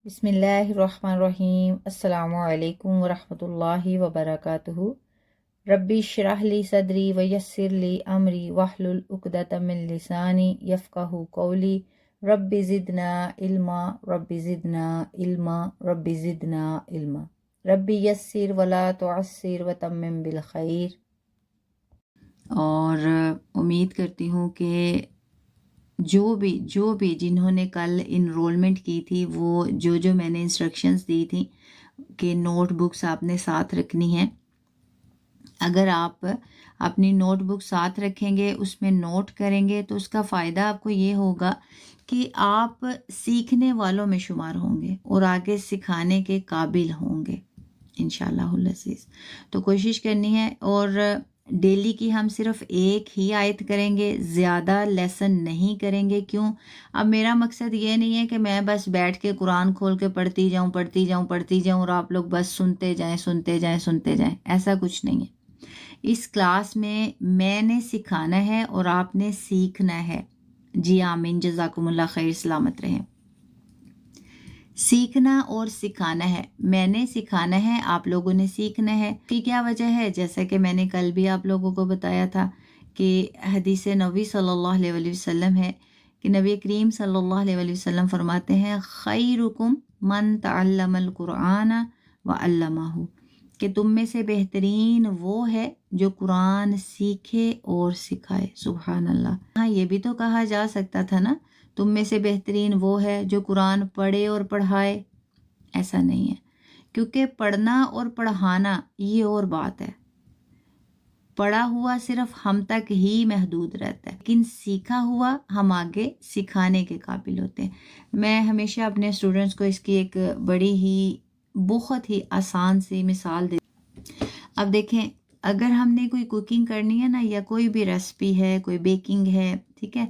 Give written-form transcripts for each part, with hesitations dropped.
بسم اللہ الرحمن الرحیم۔ السلام علیکم ورحمۃ اللہ وبرکاتہ۔ ربی اشرح لی صدری ویسر لی امری واحلل عقدۃ من لسانی یفقہوا قولی۔ ربی زدنا علما ربی زدنا علما ربی زدنا علما ربی یسر ولا تعسر وتمم بالخیر۔ اور امید کرتی ہوں کہ جو بھی جنہوں نے کل انرولمنٹ کی تھی وہ جو میں نے انسٹرکشنز دی تھیں کہ نوٹ بکس آپ نے ساتھ رکھنی ہیں، اگر آپ اپنی نوٹ بک ساتھ رکھیں گے، اس میں نوٹ کریں گے، تو اس کا فائدہ آپ کو یہ ہوگا کہ آپ سیکھنے والوں میں شمار ہوں گے اور آگے سکھانے کے قابل ہوں گے انشاءاللہ العزیز۔ تو کوشش کرنی ہے، اور ڈیلی کی ہم صرف ایک ہی آیت کریں گے، زیادہ لیسن نہیں کریں گے۔ کیوں؟ اب میرا مقصد یہ نہیں ہے کہ میں بس بیٹھ کے قرآن کھول کے پڑھتی جاؤں اور آپ لوگ بس سنتے جائیں، ایسا کچھ نہیں ہے۔ اس کلاس میں نے سکھانا ہے اور آپ نے سیکھنا ہے۔ جی آمین، جزاکم اللہ خیر، سلامت رہیں۔ سیکھنا اور سکھانا ہے، میں نے سکھانا ہے، آپ لوگوں نے سیکھنا ہے۔ کی کیا وجہ ہے؟ جیسا کہ میں نے کل بھی آپ لوگوں کو بتایا تھا کہ حدیث نبی صلی اللہ علیہ وسلم ہے کہ نبی کریم صلی اللہ علیہ وسلم فرماتے ہیں خیرکم من تعلم القرآن وعلمہ، کہ تم میں سے بہترین وہ ہے جو قرآن سیکھے اور سکھائے۔ سبحان اللہ۔ ہاں، یہ بھی تو کہا جا سکتا تھا نا، تم میں سے بہترین وہ ہے جو قرآن پڑھے اور پڑھائے۔ ایسا نہیں ہے، کیونکہ پڑھنا اور پڑھانا یہ اور بات ہے۔ پڑھا ہوا صرف ہم تک ہی محدود رہتا ہے، لیکن سیکھا ہوا ہم آگے سکھانے کے قابل ہوتے ہیں۔ میں ہمیشہ اپنے اسٹوڈنٹس کو اس کی ایک بڑی ہی بہت ہی آسان سی مثال دیتی۔ اب دیکھیں، اگر ہم نے کوئی کوکنگ کرنی ہے نا، یا کوئی بھی ریسپی ہے، کوئی بیکنگ ہے، ٹھیک ہے،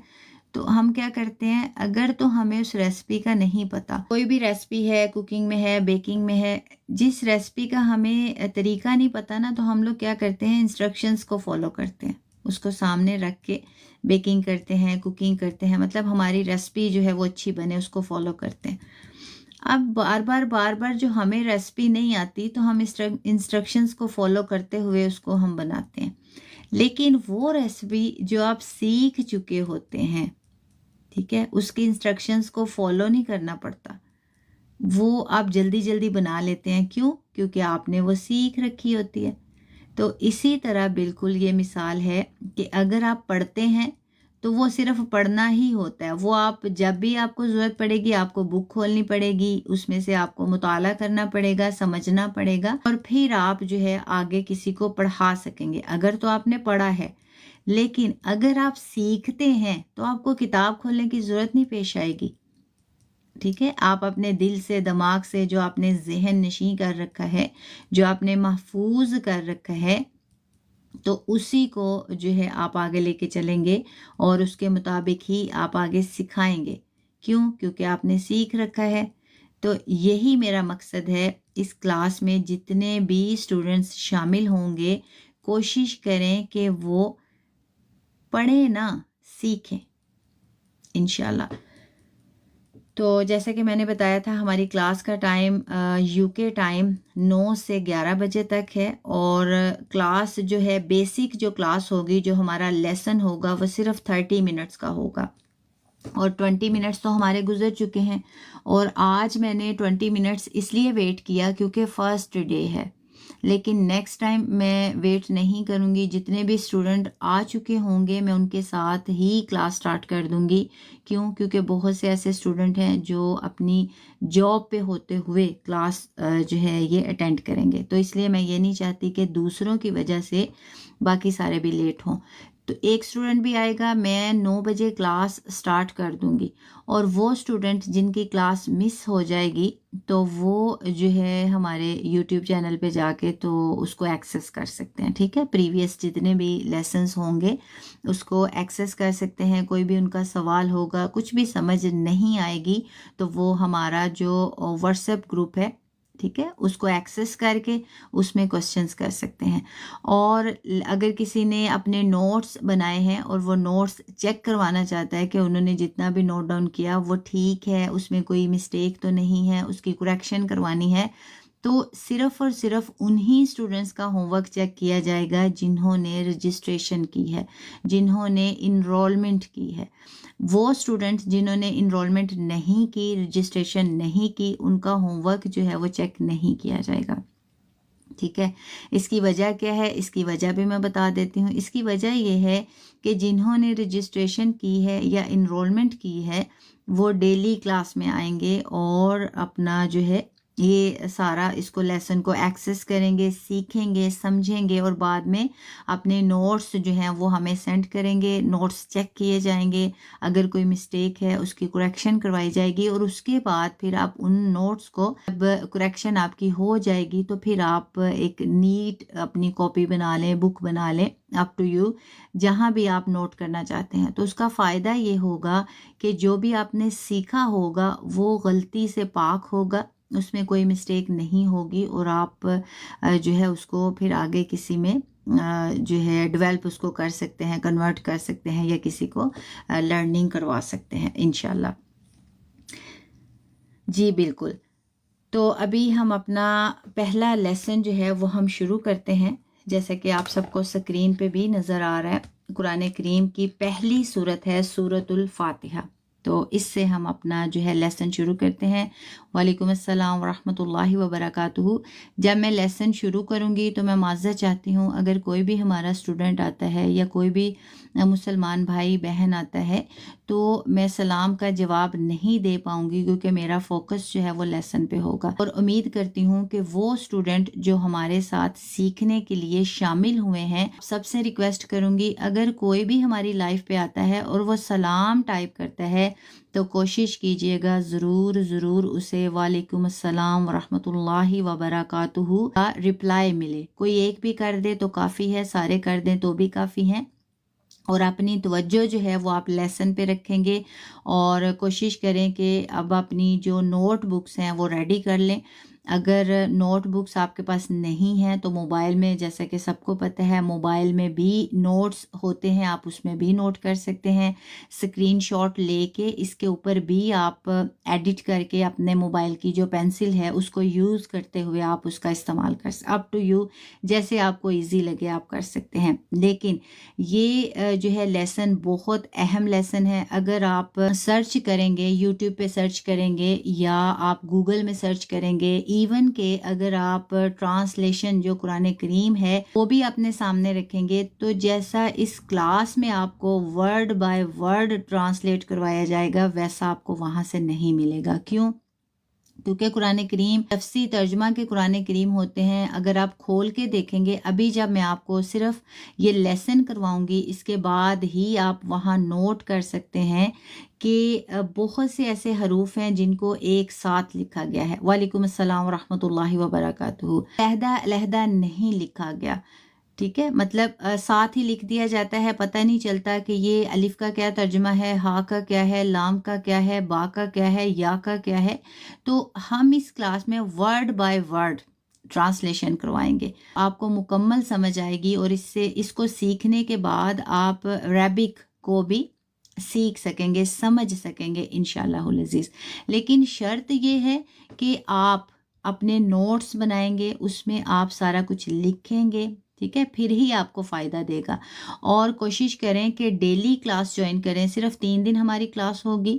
تو ہم کیا کرتے ہیں، اگر تو ہمیں اس ریسپی کا نہیں پتا، کوئی بھی ریسپی ہے، کوکنگ میں ہے، بیکنگ میں ہے، جس ریسپی کا ہمیں طریقہ نہیں پتا نا، تو ہم لوگ کیا کرتے ہیں، انسٹرکشنز کو فالو کرتے ہیں، اس کو سامنے رکھ کے بیکنگ کرتے ہیں، کوکنگ کرتے ہیں، مطلب ہماری ریسپی جو ہے وہ اچھی بنے، اس کو فالو کرتے ہیں۔ اب بار بار جو ہمیں ریسپی نہیں آتی تو ہم انسٹرکشنز کو فالو کرتے ہوئے اس کو ہم بناتے ہیں، لیکن وہ ریسپی جو آپ سیکھ چکے ہوتے ہیں، ٹھیک ہے، اس کی انسٹرکشنز کو فالو نہیں کرنا پڑتا، وہ آپ جلدی بنا لیتے ہیں۔ کیوں؟ کیونکہ آپ نے وہ سیکھ رکھی ہوتی ہے۔ تو اسی طرح بالکل یہ مثال ہے کہ اگر آپ پڑھتے ہیں تو وہ صرف پڑھنا ہی ہوتا ہے، وہ آپ جب بھی آپ کو ضرورت پڑے گی آپ کو بک کھولنی پڑے گی، اس میں سے آپ کو مطالعہ کرنا پڑے گا، سمجھنا پڑے گا، اور پھر آپ جو ہے آگے کسی کو پڑھا سکیں گے، اگر تو آپ نے پڑھا ہے۔ لیکن اگر آپ سیکھتے ہیں تو آپ کو کتاب کھولنے کی ضرورت نہیں پیش آئے گی، ٹھیک ہے۔ آپ اپنے دل سے، دماغ سے جو آپ نے ذہن نشیں کر رکھا ہے، جو آپ نے محفوظ کر رکھا ہے، تو اسی کو جو ہے آپ آگے لے کے چلیں گے اور اس کے مطابق ہی آپ آگے سکھائیں گے۔ کیوں؟ کیونکہ آپ نے سیکھ رکھا ہے۔ تو یہی میرا مقصد ہے، اس کلاس میں جتنے بھی اسٹوڈنٹس شامل ہوں گے کوشش کریں کہ وہ پڑھیں نہ، سیکھیں انشاءاللہ۔ تو جیسا کہ میں نے بتایا تھا، ہماری کلاس کا ٹائم یو کے ٹائم 9 سے 11 بجے تک ہے، اور کلاس جو ہے بیسک جو کلاس ہوگی، جو ہمارا لیسن ہوگا، وہ صرف 30 منٹس کا ہوگا، اور 20 منٹس تو ہمارے گزر چکے ہیں، اور آج میں نے 20 منٹس اس لیے ویٹ کیا کیونکہ فرسٹ ڈے ہے، لیکن نیکسٹ ٹائم میں ویٹ نہیں کروں گی۔ جتنے بھی اسٹوڈنٹ آ چکے ہوں گے میں ان کے ساتھ ہی کلاس سٹارٹ کر دوں گی۔ کیوں؟ کیونکہ بہت سے ایسے اسٹوڈنٹ ہیں جو اپنی جاب پہ ہوتے ہوئے کلاس جو ہے یہ اٹینڈ کریں گے، تو اس لیے میں یہ نہیں چاہتی کہ دوسروں کی وجہ سے باقی سارے بھی لیٹ ہوں۔ تو ایک اسٹوڈنٹ بھی آئے گا، میں 9 بجے کلاس سٹارٹ کر دوں گی، اور وہ اسٹوڈنٹ جن کی کلاس مس ہو جائے گی تو وہ جو ہے ہمارے یوٹیوب چینل پہ جا کے تو اس کو ایکسیس کر سکتے ہیں، ٹھیک ہے۔ پریویس جتنے بھی لیسنز ہوں گے اس کو ایکسیس کر سکتے ہیں۔ کوئی بھی ان کا سوال ہوگا، کچھ بھی سمجھ نہیں آئے گی، تو وہ ہمارا جو واٹس ایپ گروپ ہے ٹھیک ہے، اس کو ایکسیس کر کے اس میں کوسچنز کر سکتے ہیں. اور اگر کسی نے اپنے نوٹس بنائے ہیں اور وہ نوٹس چیک کروانا چاہتا ہے کہ انہوں نے جتنا بھی نوٹ ڈاؤن کیا وہ ٹھیک ہے، اس میں کوئی مسٹیک تو نہیں ہے، اس کی کریکشن کروانی ہے، تو صرف اور صرف انہی اسٹوڈنٹس کا ہوم ورک چیک کیا جائے گا جنہوں نے رجسٹریشن کی ہے، جنہوں نے انرولمنٹ کی ہے. وہ اسٹوڈنٹ جنہوں نے انرولمنٹ نہیں کی، رجسٹریشن نہیں کی، ان کا ہوم ورک جو ہے وہ چیک نہیں کیا جائے گا. ٹھیک ہے، اس کی وجہ کیا ہے؟ اس کی وجہ بھی میں بتا دیتی ہوں. اس کی وجہ یہ ہے کہ جنہوں نے رجسٹریشن کی ہے یا انرولمنٹ کی ہے وہ ڈیلی کلاس میں آئیں گے اور اپنا جو ہے یہ سارا اس کو لیسن کو ایکسیس کریں گے، سیکھیں گے، سمجھیں گے، اور بعد میں اپنے نوٹس جو ہیں وہ ہمیں سینڈ کریں گے. نوٹس چیک کیے جائیں گے، اگر کوئی مسٹیک ہے اس کی کریکشن کروائی جائے گی، اور اس کے بعد پھر آپ ان نوٹس کو جب کریکشن آپ کی ہو جائے گی تو پھر آپ ایک نیٹ اپنی کاپی بنا لیں، بک بنا لیں، اپ ٹو یو، جہاں بھی آپ نوٹ کرنا چاہتے ہیں. تو اس کا فائدہ یہ ہوگا کہ جو بھی آپ نے سیکھا ہوگا وہ غلطی سے پاک ہوگا، اس میں کوئی مسٹیک نہیں ہوگی، اور آپ جو ہے اس کو پھر آگے کسی میں جو ہے ڈیولپ اس کو کر سکتے ہیں، کنورٹ کر سکتے ہیں، یا کسی کو لرننگ کروا سکتے ہیں انشاءاللہ. جی بالکل. تو ابھی ہم اپنا پہلا لیسن جو ہے وہ ہم شروع کرتے ہیں. جیسے کہ آپ سب کو سکرین پہ بھی نظر آ رہا ہے، قرآن کریم کی پہلی سورت ہے سورۃ الفاتحہ. تو اس سے ہم اپنا جو ہے لیسن شروع کرتے ہیں. وعلیکم السلام ورحمۃ اللہ وبرکاتہ. جب میں لیسن شروع کروں گی تو میں معذرت چاہتی ہوں اگر کوئی بھی ہمارا اسٹوڈنٹ آتا ہے یا کوئی بھی مسلمان بھائی بہن آتا ہے تو میں سلام کا جواب نہیں دے پاؤں گی، کیونکہ میرا فوکس جو ہے وہ لیسن پہ ہوگا. اور امید کرتی ہوں کہ وہ اسٹوڈنٹ جو ہمارے ساتھ سیکھنے کے لیے شامل ہوئے ہیں، سب سے ریکویسٹ کروں گی اگر کوئی بھی ہماری لائف پہ آتا ہے اور وہ سلام ٹائپ کرتا ہے تو کوشش کیجئے گا ضرور اسے وعلیکم السلام ورحمۃ اللہ وبرکاتہ کا رپلائی ملے. کوئی ایک بھی کر دے تو کافی ہے، سارے کر دیں تو بھی کافی ہیں. اور اپنی توجہ جو ہے وہ آپ لیسن پہ رکھیں گے، اور کوشش کریں کہ اب اپنی جو نوٹ بکس ہیں وہ ریڈی کر لیں. اگر نوٹ بکس آپ کے پاس نہیں ہیں تو موبائل میں، جیسا کہ سب کو پتہ ہے، موبائل میں بھی نوٹس ہوتے ہیں، آپ اس میں بھی نوٹ کر سکتے ہیں. اسکرین شاٹ لے کے اس کے اوپر بھی آپ ایڈٹ کر کے اپنے موبائل کی جو پینسل ہے اس کو یوز کرتے ہوئے آپ اس کا استعمال کر سکتے، اپ ٹو یو، جیسے آپ کو ایزی لگے آپ کر سکتے ہیں. لیکن یہ جو ہے لیسن بہت اہم لیسن ہے. اگر آپ سرچ کریں گے، یوٹیوب پہ سرچ کریں گے یا آپ گوگل میں سرچ کریں گے، ایون کہ اگر آپ ٹرانسلیشن جو قرآن کریم ہے وہ بھی اپنے سامنے رکھیں گے، تو جیسا اس کلاس میں آپ کو ورڈ بائی ورڈ ٹرانسلیٹ کروایا جائے گا ویسا آپ کو وہاں سے نہیں ملے گا. کیوں؟ کیونکہ قرآن کریم لفظی ترجمہ کے قرآن کریم ہوتے ہیں. اگر آپ کھول کے دیکھیں گے، ابھی جب میں آپ کو صرف یہ لیسن کرواؤں گی اس کے بعد ہی آپ وہاں نوٹ کر سکتے ہیں کہ بہت سے ایسے حروف ہیں جن کو ایک ساتھ لکھا گیا ہے. وعلیکم السلام ورحمۃ اللہ وبرکاتہ. علیحدہ نہیں لکھا گیا، ٹھیک ہے، مطلب ساتھ ہی لکھ دیا جاتا ہے، پتہ نہیں چلتا کہ یہ الف کا کیا ترجمہ ہے، ہا کا کیا ہے، لام کا کیا ہے، با کا کیا ہے، یا کا کیا ہے. تو ہم اس کلاس میں ورڈ بائی ورڈ ٹرانسلیشن کروائیں گے، آپ کو مکمل سمجھ آئے گی، اور اس کو سیکھنے کے بعد آپ عربک کو بھی سیکھ سکیں گے، سمجھ سکیں گے انشاءاللہ العزیز. لیکن شرط یہ ہے کہ آپ اپنے نوٹس بنائیں گے، اس میں آپ سارا کچھ لکھیں گے، ٹھیک ہے، پھر ہی آپ کو فائدہ دے گا. اور کوشش کریں کہ ڈیلی کلاس جوائن کریں. صرف 3 دن ہماری کلاس ہوگی،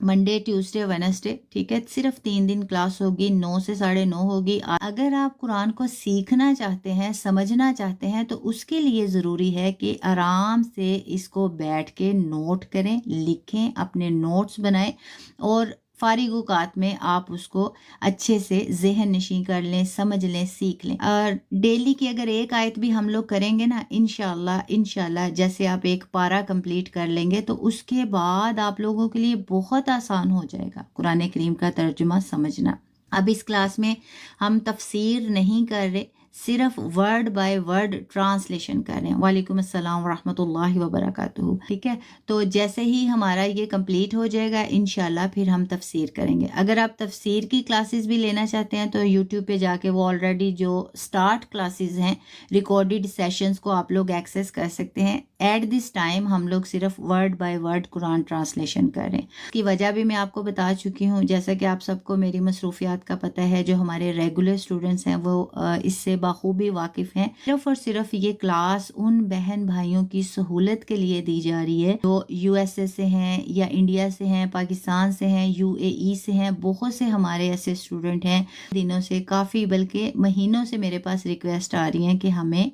منڈے، ٹیوزڈے، وینسڈے، ٹھیک ہے، صرف 3 دن کلاس ہوگی، 9 سے 9:30 ہوگی. اگر آپ قرآن کو سیکھنا چاہتے ہیں، سمجھنا چاہتے ہیں، تو اس کے لیے ضروری ہے کہ آرام سے اس کو بیٹھ کے نوٹ کریں، لکھیں، اپنے نوٹس بنائیں، اور فارغ اوقات میں آپ اس کو اچھے سے ذہن نشین کر لیں، سمجھ لیں، سیکھ لیں. اور ڈیلی کی اگر ایک آیت بھی ہم لوگ کریں گے نا، انشاءاللہ جیسے آپ ایک پارہ کمپلیٹ کر لیں گے تو اس کے بعد آپ لوگوں کے لیے بہت آسان ہو جائے گا قرآن کریم کا ترجمہ سمجھنا. اب اس کلاس میں ہم تفسیر نہیں کر رہے، صرف ورڈ بائی ورڈ ٹرانسلیشن کر رہے ہیں. وعلیکم السلام ورحمۃ اللہ وبرکاتہ. ٹھیک ہے، تو جیسے ہی ہمارا یہ کمپلیٹ ہو جائے گا انشاءاللہ پھر ہم تفسیر کریں گے. اگر آپ تفسیر کی کلاسز بھی لینا چاہتے ہیں تو یوٹیوب پہ جا کے وہ آلریڈی جو سٹارٹ کلاسز ہیں ریکارڈڈ سیشنز کو آپ لوگ ایکسیس کر سکتے ہیں. ایٹ دس ٹائم ہم لوگ صرف word by word Quran translation کر رہے ہیں. اس کی وجہ بھی میں آپ کو بتا چکی ہوں، جیسا کہ آپ سب کو میری مصروفیات کا پتہ ہے. جو ہمارے ریگولر اسٹوڈنٹس ہیں وہ اس سے بخوبی واقف ہیں. صرف اور صرف یہ کلاس ان بہن بھائیوں کی سہولت کے لیے دی جا رہی ہے جو یو ایس اے سے ہیں یا انڈیا سے ہیں، پاکستان سے ہیں، یو اے ای سے ہیں. بہت سے ہمارے ایسے اسٹوڈنٹ ہیں دنوں سے، کافی بلکہ مہینوں سے میرے پاس ریکویسٹ آ رہی ہیں کہ ہمیں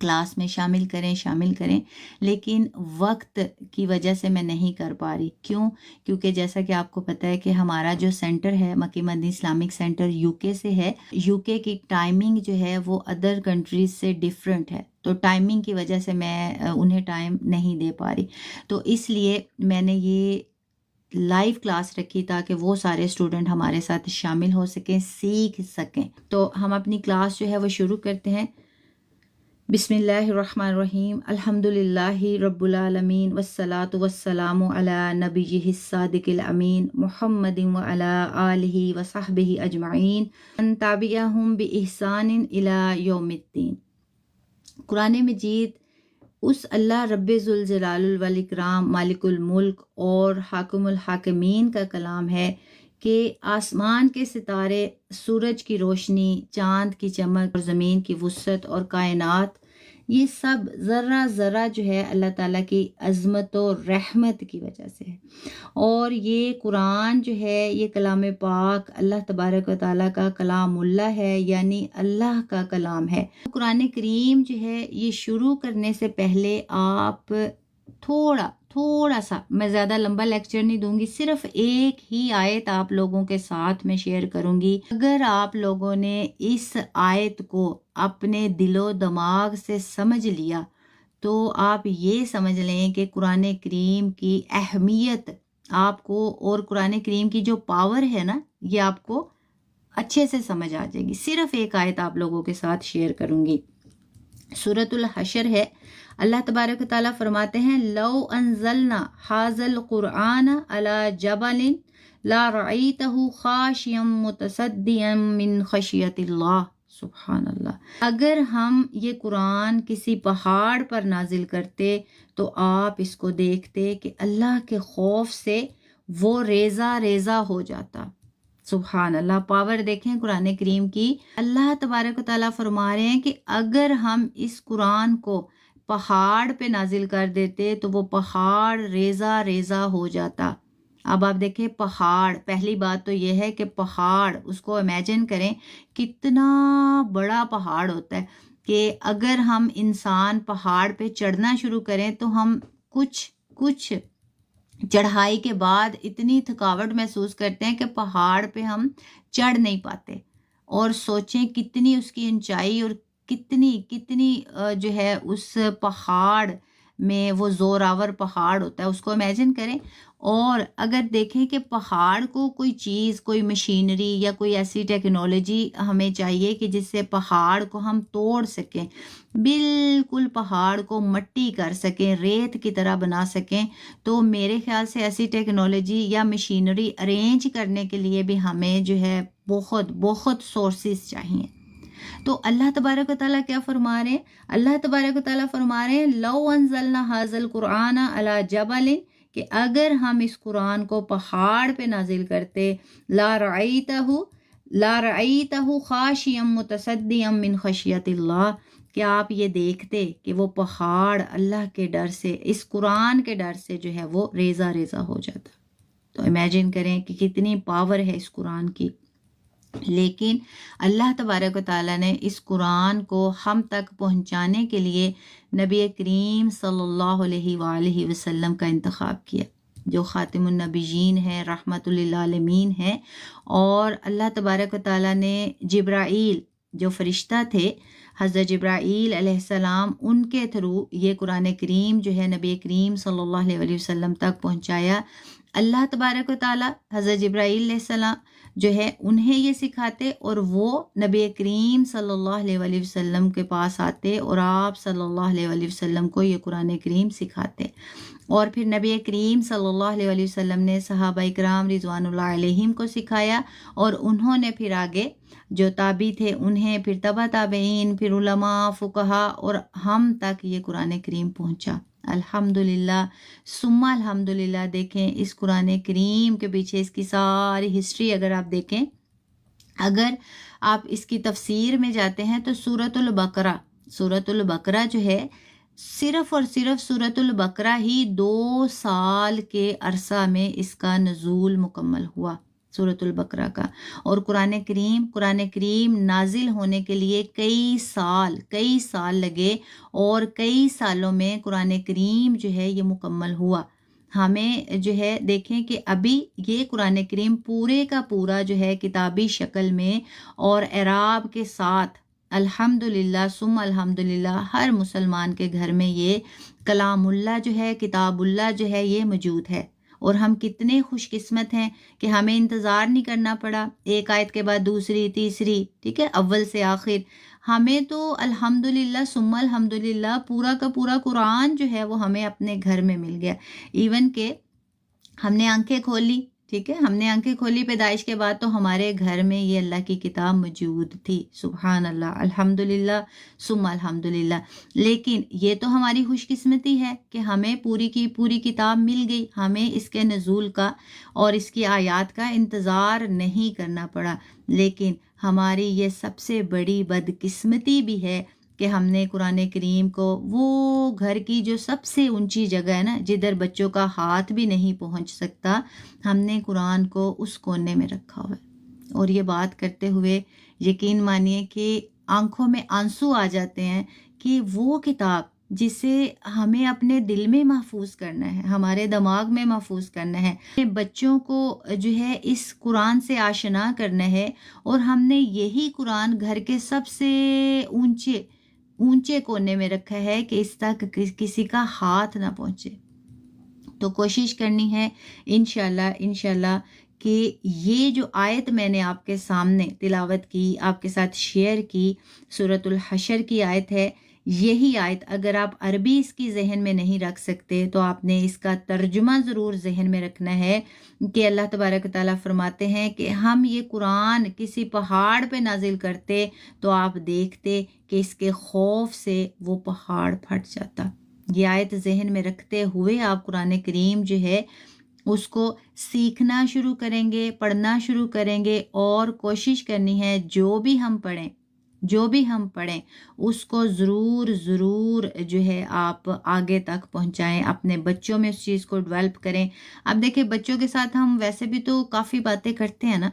کلاس میں شامل کریں، لیکن وقت کی وجہ سے میں نہیں کر پا رہی. کیونکہ جیسا کہ آپ کو پتہ ہے کہ ہمارا جو سینٹر ہے مکی مدنی اسلامک سینٹر یو کے سے ہے. یو کے کی ٹائمنگ جو ہے وہ ادر کنٹریز سے ڈیفرنٹ ہے، تو ٹائمنگ کی وجہ سے میں انہیں ٹائم نہیں دے پا رہی. تو اس لیے میں نے یہ لائیو کلاس رکھی تاکہ وہ سارے اسٹوڈنٹ ہمارے ساتھ شامل ہو سکیں، سیکھ سکیں. تو ہم اپنی کلاس جو ہے وہ شروع کرتے ہیں. بسم اللہ الرحمن الرحیم. الحمد للہ رب العالمین والصلاة والسلام علی نبیہ الصادق الامین محمد وعلی آلہ وصحبہ اجمعین من تابعہم بإحسان الی یوم الدین. قرآن مجید اس اللہ رب ذوالجلال والاکرام مالک الملک اور حاکم الحاکمین کا کلام ہے کہ آسمان کے ستارے، سورج کی روشنی، چاند کی چمک اور زمین کی وسعت اور کائنات، یہ سب ذرہ ذرہ جو ہے اللہ تعالیٰ کی عظمت و رحمت کی وجہ سے ہے. اور یہ قرآن جو ہے یہ کلام پاک اللہ تبارک و تعالیٰ کا کلام اللہ ہے، یعنی اللہ کا کلام ہے. قرآن کریم جو ہے یہ شروع کرنے سے پہلے آپ تھوڑا سا، میں زیادہ لمبا لیکچر نہیں دوں گی، صرف ایک ہی آیت آپ لوگوں کے ساتھ میں شیئر کروں گی. اگر آپ لوگوں نے اس آیت کو اپنے دل و دماغ سے سمجھ لیا تو آپ یہ سمجھ لیں کہ قرآن کریم کی اہمیت آپ کو اور قرآن کریم کی جو پاور ہے نا یہ آپ کو اچھے سے سمجھ آ جائے گی. صرف ایک آیت آپ لوگوں کے ساتھ شیئر کروں گی. سورۃ الحشر ہے. اللہ تبارک و تعالیٰ فرماتے ہیں لو انزلنا ھذا القرآن علی جبل لرأیتہ خاشعا متصدعا من خشیۃ اللہ. سبحان اللہ. اگر ہم یہ قرآن کسی پہاڑ پر نازل کرتے تو آپ اس کو دیکھتے کہ اللہ کے خوف سے وہ ریزہ ریزہ ہو جاتا. سبحان اللہ. پاور دیکھیں قرآن کریم کی. اللہ تبارک و تعالیٰ فرما رہے ہیں کہ اگر ہم اس قرآن کو پہاڑ پہ نازل کر دیتے تو وہ پہاڑ ریزہ ریزہ ہو جاتا. اب آپ دیکھیں پہاڑ، پہلی بات تو یہ ہے کہ پہاڑ، اس کو امیجن کریں کتنا بڑا پہاڑ ہوتا ہے کہ اگر ہم انسان پہاڑ پہ چڑھنا شروع کریں تو ہم کچھ چڑھائی کے بعد اتنی تھکاوٹ محسوس کرتے ہیں کہ پہاڑ پہ ہم چڑھ نہیں پاتے. اور سوچیں کتنی اس کی اونچائی اور کتنی جو ہے اس پہاڑ میں وہ زوراور پہاڑ ہوتا ہے، اس کو امیجن کریں. اور اگر دیکھیں کہ پہاڑ کو کوئی چیز، کوئی مشینری یا کوئی ایسی ٹیکنالوجی ہمیں چاہیے کہ جس سے پہاڑ کو ہم توڑ سکیں، بالکل پہاڑ کو مٹی کر سکیں، ریت کی طرح بنا سکیں، تو میرے خیال سے ایسی ٹیکنالوجی یا مشینری ارینج کرنے کے لیے بھی ہمیں جو ہے بہت سورسز چاہیے. تو اللہ تبارک و تعالیٰ کیا فرما رہے ہیں؟ اللہ تبارک و تعالیٰ فرما رہے ہیں لو انزلنا ھذا القرآن علی جبل، کہ اگر ہم اس قرآن کو پہاڑ پہ نازل کرتے لا رأیتہ خاشعا متصدعا من خشیۃ اللہ، کہ آپ یہ دیکھتے کہ وہ پہاڑ اللہ کے ڈر سے، اس قرآن کے ڈر سے جو ہے وہ ریزہ ریزہ ہو جاتا. تو امیجن کریں کہ کتنی پاور ہے اس قرآن کی. لیکن اللہ تبارک و تعالیٰ نے اس قرآن کو ہم تک پہنچانے کے لیے نبی کریم صلی اللہ علیہ وآلہ وسلم کا انتخاب کیا، جو خاتم النبیین ہے، رحمت للعالمین ہے. اور اللہ تبارک و تعالیٰ نے جبرائیل جو فرشتہ تھے، حضرت جبرائیل علیہ السلام، ان کے تھرو یہ قرآن کریم جو ہے نبی کریم صلی اللہ علیہ وسلم تک پہنچایا. اللہ تبارک و تعالیٰ حضرت جبرائیل علیہ السلام جو ہے انہیں یہ سکھاتے اور وہ نبی کریم صلی اللہ علیہ وآلہ وسلم کے پاس آتے اور آپ صلی اللہ علیہ وآلہ وسلم کو یہ قرآن کریم سکھاتے. اور پھر نبی کریم صلی اللہ علیہ وآلہ وسلم نے صحابہ اکرام رضوان اللہ علیہم کو سکھایا اور انہوں نے پھر آگے جو تابعی تھے انہیں، پھر تبع تابعین، پھر علماء فقہا، اور ہم تک یہ قرآن کریم پہنچا. الحمدللہ ثم الحمدللہ. دیکھیں اس قرآن کریم کے پیچھے اس کی ساری ہسٹری اگر آپ دیکھیں، اگر آپ اس کی تفسیر میں جاتے ہیں تو سورۃ البقرہ جو ہے، صرف اور صرف سورۃ البقرہ ہی 2 سال کے عرصہ میں اس کا نزول مکمل ہوا، سورۃ البقرہ کا. اور قرآن کریم نازل ہونے کے لیے کئی سال لگے، اور کئی سالوں میں قرآن کریم جو ہے یہ مکمل ہوا. ہمیں جو ہے دیکھیں کہ ابھی یہ قرآن کریم پورے کا پورا جو ہے کتابی شکل میں اور اعراب کے ساتھ، الحمدللہ ثم الحمدللہ، ہر مسلمان کے گھر میں یہ کلام اللہ جو ہے، کتاب اللہ جو ہے یہ موجود ہے. اور ہم کتنے خوش قسمت ہیں کہ ہمیں انتظار نہیں کرنا پڑا ایک آیت کے بعد دوسری تیسری، ٹھیک ہے، اول سے آخر. ہمیں تو الحمدللہ ثم الحمدللہ پورا کا پورا قرآن جو ہے وہ ہمیں اپنے گھر میں مل گیا. ایون کہ ہم نے آنکھیں کھولی، ٹھیک ہے، ہم نے آنکھیں کھولی پیدائش کے بعد تو ہمارے گھر میں یہ اللہ کی کتاب موجود تھی. سبحان اللہ، الحمدللہ ثم الحمدللہ. لیکن یہ تو ہماری خوش قسمتی ہے کہ ہمیں پوری کی پوری کتاب مل گئی، ہمیں اس کے نزول کا اور اس کی آیات کا انتظار نہیں کرنا پڑا. لیکن ہماری یہ سب سے بڑی بدقسمتی بھی ہے کہ ہم نے قرآن کریم کو، وہ گھر کی جو سب سے اونچی جگہ ہے نا، جدھر بچوں کا ہاتھ بھی نہیں پہنچ سکتا، ہم نے قرآن کو اس کونے میں رکھا ہوا ہے. اور یہ بات کرتے ہوئے یقین مانیے کہ آنکھوں میں آنسو آ جاتے ہیں کہ وہ کتاب جسے ہمیں اپنے دل میں محفوظ کرنا ہے، ہمارے دماغ میں محفوظ کرنا ہے، بچوں کو جو ہے اس قرآن سے آشنا کرنا ہے، اور ہم نے یہی قرآن گھر کے سب سے اونچے کونے میں رکھا ہے کہ اس تک کسی کا ہاتھ نہ پہنچے. تو کوشش کرنی ہے انشاءاللہ کہ یہ جو آیت میں نے آپ کے سامنے تلاوت کی، آپ کے ساتھ شیئر کی، سورۃ الحشر کی آیت ہے. یہی آیت اگر آپ عربی اس کی ذہن میں نہیں رکھ سکتے تو آپ نے اس کا ترجمہ ضرور ذہن میں رکھنا ہے کہ اللہ تبارک و تعالیٰ فرماتے ہیں کہ ہم یہ قرآن کسی پہاڑ پہ نازل کرتے تو آپ دیکھتے کہ اس کے خوف سے وہ پہاڑ پھٹ جاتا. یہ آیت ذہن میں رکھتے ہوئے آپ قرآن کریم جو ہے اس کو سیکھنا شروع کریں گے، پڑھنا شروع کریں گے، اور کوشش کرنی ہے جو بھی ہم پڑھیں اس کو ضرور جو ہے آپ آگے تک پہنچائیں، اپنے بچوں میں اس چیز کو ڈیولپ کریں. اب دیکھیں بچوں کے ساتھ ہم ویسے بھی تو کافی باتیں کرتے ہیں نا،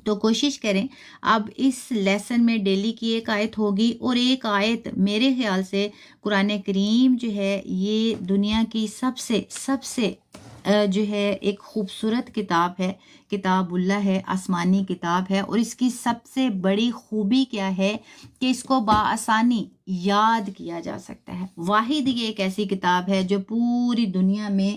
تو کوشش کریں اب اس لیسن میں ڈیلی کی ایک آیت ہوگی، اور ایک آیت میرے خیال سے قرآن کریم جو ہے یہ دنیا کی سب سے جو ہے ایک خوبصورت کتاب ہے، کتاب اللہ ہے، آسمانی کتاب ہے. اور اس کی سب سے بڑی خوبی کیا ہے کہ اس کو بآسانی یاد کیا جا سکتا ہے. واحد یہ ایک ایسی کتاب ہے جو پوری دنیا میں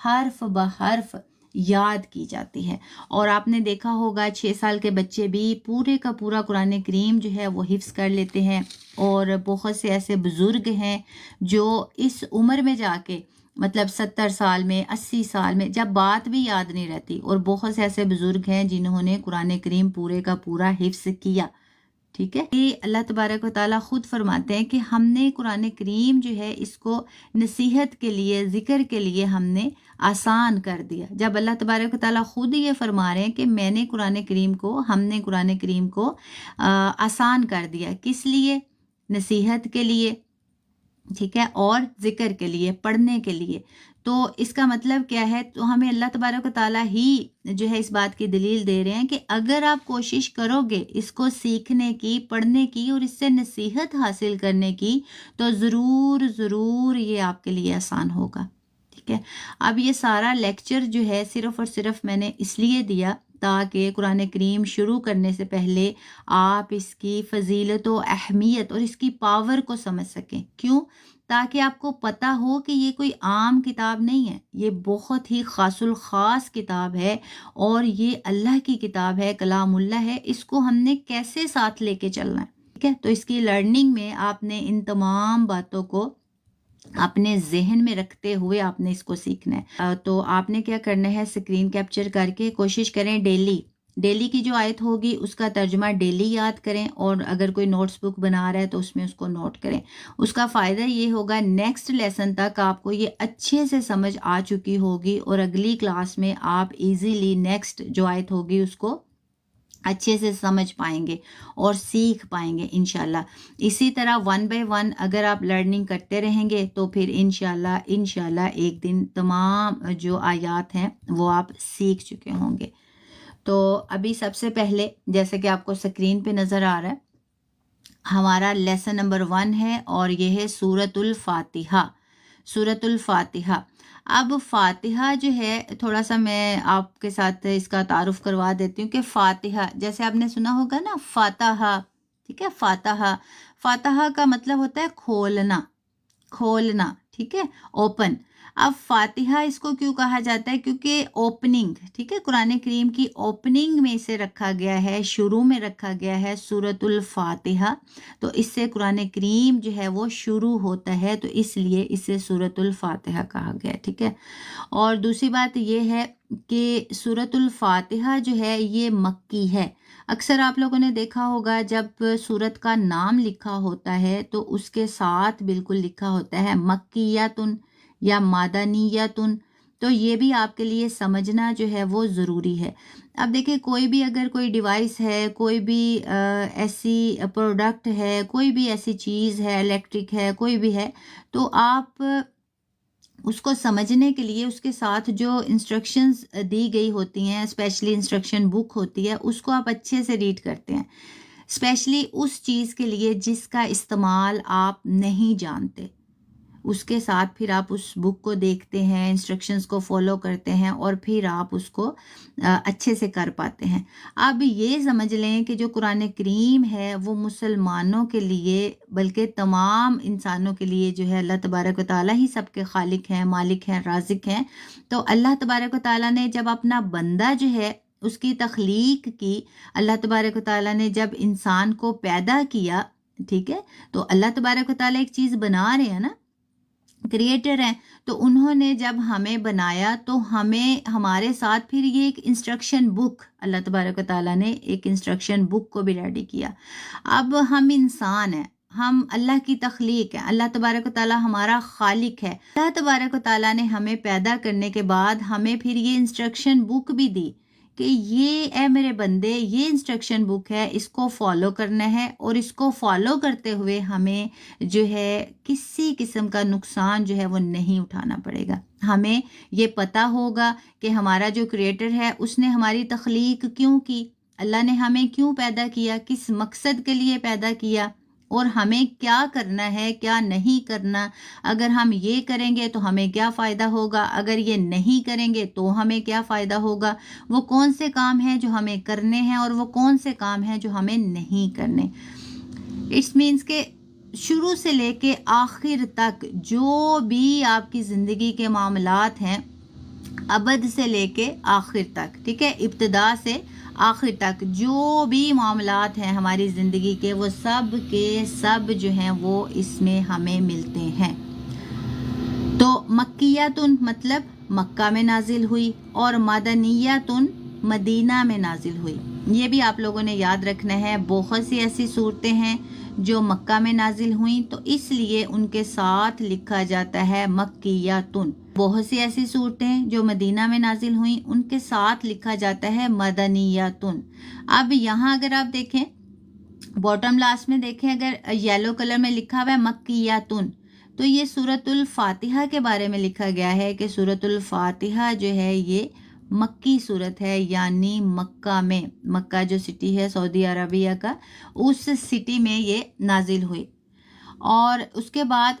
حرف بحرف یاد کی جاتی ہے. اور آپ نے دیکھا ہوگا 6 سال کے بچے بھی پورے کا پورا قرآن کریم جو ہے وہ حفظ کر لیتے ہیں. اور بہت سے ایسے بزرگ ہیں جو اس عمر میں جا کے، مطلب 70 سال میں، 80 سال میں، جب بات بھی یاد نہیں رہتی. اور بہت سے ایسے بزرگ ہیں جنہوں نے قرآن کریم پورے کا پورا حفظ کیا. ٹھیک ہے، یہ اللہ تبارک و تعالیٰ خود فرماتے ہیں کہ ہم نے قرآن کریم جو ہے اس کو نصیحت کے لیے، ذکر کے لیے ہم نے آسان کر دیا. جب اللہ تبارک و تعالیٰ خود یہ فرما رہے ہیں کہ ہم نے قرآن کریم کو آسان کر دیا، کس لیے؟ نصیحت کے لیے، ٹھیک ہے، اور ذکر کے لیے، پڑھنے کے لیے. تو اس کا مطلب کیا ہے؟ تو ہمیں اللہ تبارک و تعالیٰ ہی جو ہے اس بات کی دلیل دے رہے ہیں کہ اگر آپ کوشش کرو گے اس کو سیکھنے کی، پڑھنے کی، اور اس سے نصیحت حاصل کرنے کی، تو ضرور یہ آپ کے لیے آسان ہوگا. ٹھیک ہے، اب یہ سارا لیکچر جو ہے صرف اور صرف میں نے اس لیے دیا تاکہ قرآن کریم شروع کرنے سے پہلے آپ اس کی فضیلت و اہمیت اور اس کی پاور کو سمجھ سکیں. کیوں؟ تاکہ آپ کو پتہ ہو کہ یہ کوئی عام کتاب نہیں ہے، یہ بہت ہی خاص الخاص کتاب ہے اور یہ اللہ کی کتاب ہے، کلام اللہ ہے. اس کو ہم نے کیسے ساتھ لے کے چلنا ہے، ٹھیک ہے؟ تو اس کی لرننگ میں آپ نے ان تمام باتوں کو اپنے ذہن میں رکھتے ہوئے آپ نے اس کو سیکھنا ہے. تو آپ نے کیا کرنا ہے، اسکرین کیپچر کر کے کوشش کریں ڈیلی کی جو آیت ہوگی اس کا ترجمہ ڈیلی یاد کریں، اور اگر کوئی نوٹس بک بنا رہا ہے تو اس میں اس کو نوٹ کریں. اس کا فائدہ یہ ہوگا نیکسٹ لیسن تک آپ کو یہ اچھے سے سمجھ آ چکی ہوگی، اور اگلی کلاس میں آپ ایزیلی نیکسٹ جو آیت ہوگی اس کو اچھے سے سمجھ پائیں گے اور سیکھ پائیں گے انشاءاللہ. اسی طرح 1 by 1 اگر آپ لرننگ کرتے رہیں گے تو پھر انشاءاللہ ایک دن تمام جو آیات ہیں وہ آپ سیکھ چکے ہوں گے. تو ابھی سب سے پہلے جیسے کہ آپ کو سکرین پہ نظر آ رہا ہے، ہمارا لیسن نمبر 1 ہے اور یہ ہے سورۃ الفاتحہ. اب فاتحہ جو ہے تھوڑا سا میں آپ کے ساتھ اس کا تعارف کروا دیتی ہوں کہ فاتحہ جیسے آپ نے سنا ہوگا نا فاتحہ، ٹھیک ہے؟ فاتحہ کا مطلب ہوتا ہے کھولنا، ٹھیک ہے؟ اوپن. اب فاتحہ اس کو کیوں کہا جاتا ہے؟ کیونکہ اوپننگ، ٹھیک ہے، قرآن کریم کی اوپننگ میں اسے رکھا گیا ہے، شروع میں رکھا گیا ہے سورۃ الفاتحہ. تو اس سے قرآن کریم جو ہے وہ شروع ہوتا ہے، تو اس لیے اسے سورۃ الفاتحہ کہا گیا، ٹھیک ہے؟ اور دوسری بات یہ ہے کہ سورۃ الفاتحہ جو ہے یہ مکی ہے. اکثر آپ لوگوں نے دیکھا ہوگا جب سورت کا نام لکھا ہوتا ہے تو اس کے ساتھ بالکل لکھا ہوتا ہے مکیاتن یا مادنیاتن. تو یہ بھی آپ کے لیے سمجھنا جو ہے وہ ضروری ہے. اب دیکھیں کوئی بھی اگر کوئی ڈیوائس ہے، کوئی بھی ایسی پروڈکٹ ہے، کوئی بھی ایسی چیز ہے، الیکٹرک ہے، کوئی بھی ہے، تو آپ اس کو سمجھنے کے لیے اس کے ساتھ جو انسٹرکشنز دی گئی ہوتی ہیں، اسپیشلی انسٹرکشن بک ہوتی ہے، اس کو آپ اچھے سے ریڈ کرتے ہیں، اسپیشلی اس چیز کے لیے جس کا استعمال آپ نہیں جانتے. اس کے ساتھ پھر آپ اس بک کو دیکھتے ہیں، انسٹرکشنز کو فالو کرتے ہیں، اور پھر آپ اس کو اچھے سے کر پاتے ہیں. اب یہ سمجھ لیں کہ جو قرآن کریم ہے وہ مسلمانوں کے لیے بلکہ تمام انسانوں کے لیے جو ہے اللہ تبارک و تعالیٰ ہی سب کے خالق ہیں، مالک ہیں، رازق ہیں. تو اللہ تبارک و تعالیٰ نے جب اپنا بندہ جو ہے اس کی تخلیق کی، اللہ تبارک و تعالیٰ نے جب انسان کو پیدا کیا، ٹھیک ہے، تو اللہ تبارک و تعالیٰ ایک چیز بنا رہے ہیں نا، کریٹر ہیں، تو انہوں نے جب ہمیں بنایا تو ہمیں ہمارے ساتھ پھر یہ ایک انسٹرکشن بک اللہ تبارک و تعالیٰ نے ایک انسٹرکشن بک کو بھی ریڈی کیا. اب ہم انسان ہیں، ہم اللہ کی تخلیق ہیں، اللہ تبارک و تعالیٰ ہمارا خالق ہے. اللہ تبارک و تعالیٰ نے ہمیں پیدا کرنے کے بعد ہمیں پھر یہ انسٹرکشن بک بھی دی کہ یہ اے میرے بندے یہ انسٹرکشن بک ہے، اس کو فالو کرنا ہے، اور اس کو فالو کرتے ہوئے ہمیں جو ہے کسی قسم کا نقصان جو ہے وہ نہیں اٹھانا پڑے گا. ہمیں یہ پتہ ہوگا کہ ہمارا جو کریٹر ہے اس نے ہماری تخلیق کیوں کی، اللہ نے ہمیں کیوں پیدا کیا، کس مقصد کے لیے پیدا کیا، اور ہمیں کیا کرنا ہے کیا نہیں کرنا. اگر ہم یہ کریں گے تو ہمیں کیا فائدہ ہوگا، اگر یہ نہیں کریں گے تو ہمیں کیا فائدہ ہوگا. وہ کون سے کام ہیں جو ہمیں کرنے ہیں اور وہ کون سے کام ہیں جو ہمیں نہیں کرنے. اٹس مینس کہ شروع سے لے کے آخر تک جو بھی آپ کی زندگی کے معاملات ہیں، ابد سے لے کے آخر تک، ٹھیک ہے، ابتدا سے آخر تک جو بھی معاملات ہیں ہماری زندگی کے، وہ سب کے سب جو ہیں وہ اس میں ہمیں ملتے ہیں. تو مکیاتن مطلب مکہ میں نازل ہوئی، اور مدنیاتن مدینہ میں نازل ہوئی. یہ بھی آپ لوگوں نے یاد رکھنا ہے. بہت سی ایسی صورتیں ہیں جو مکہ میں نازل ہوئیں تو اس لیے ان کے ساتھ لکھا جاتا ہے مکیاتن. بہت سی ایسی صورتیں جو مدینہ میں نازل ہوئیں ان کے ساتھ لکھا جاتا ہے مدنیاتن. اب یہاں اگر آپ دیکھیں باٹم لاسٹ میں دیکھیں، اگر یلو کلر میں لکھا ہوا ہے مکیاتن، تو یہ سورۃ الفاتحہ کے بارے میں لکھا گیا ہے کہ سورۃ الفاتحہ جو ہے یہ مکی صورت ہے، یعنی مکہ میں، مکہ جو سٹی ہے سعودی عربیہ کا، اس سٹی میں یہ نازل ہوئی. اور اس کے بعد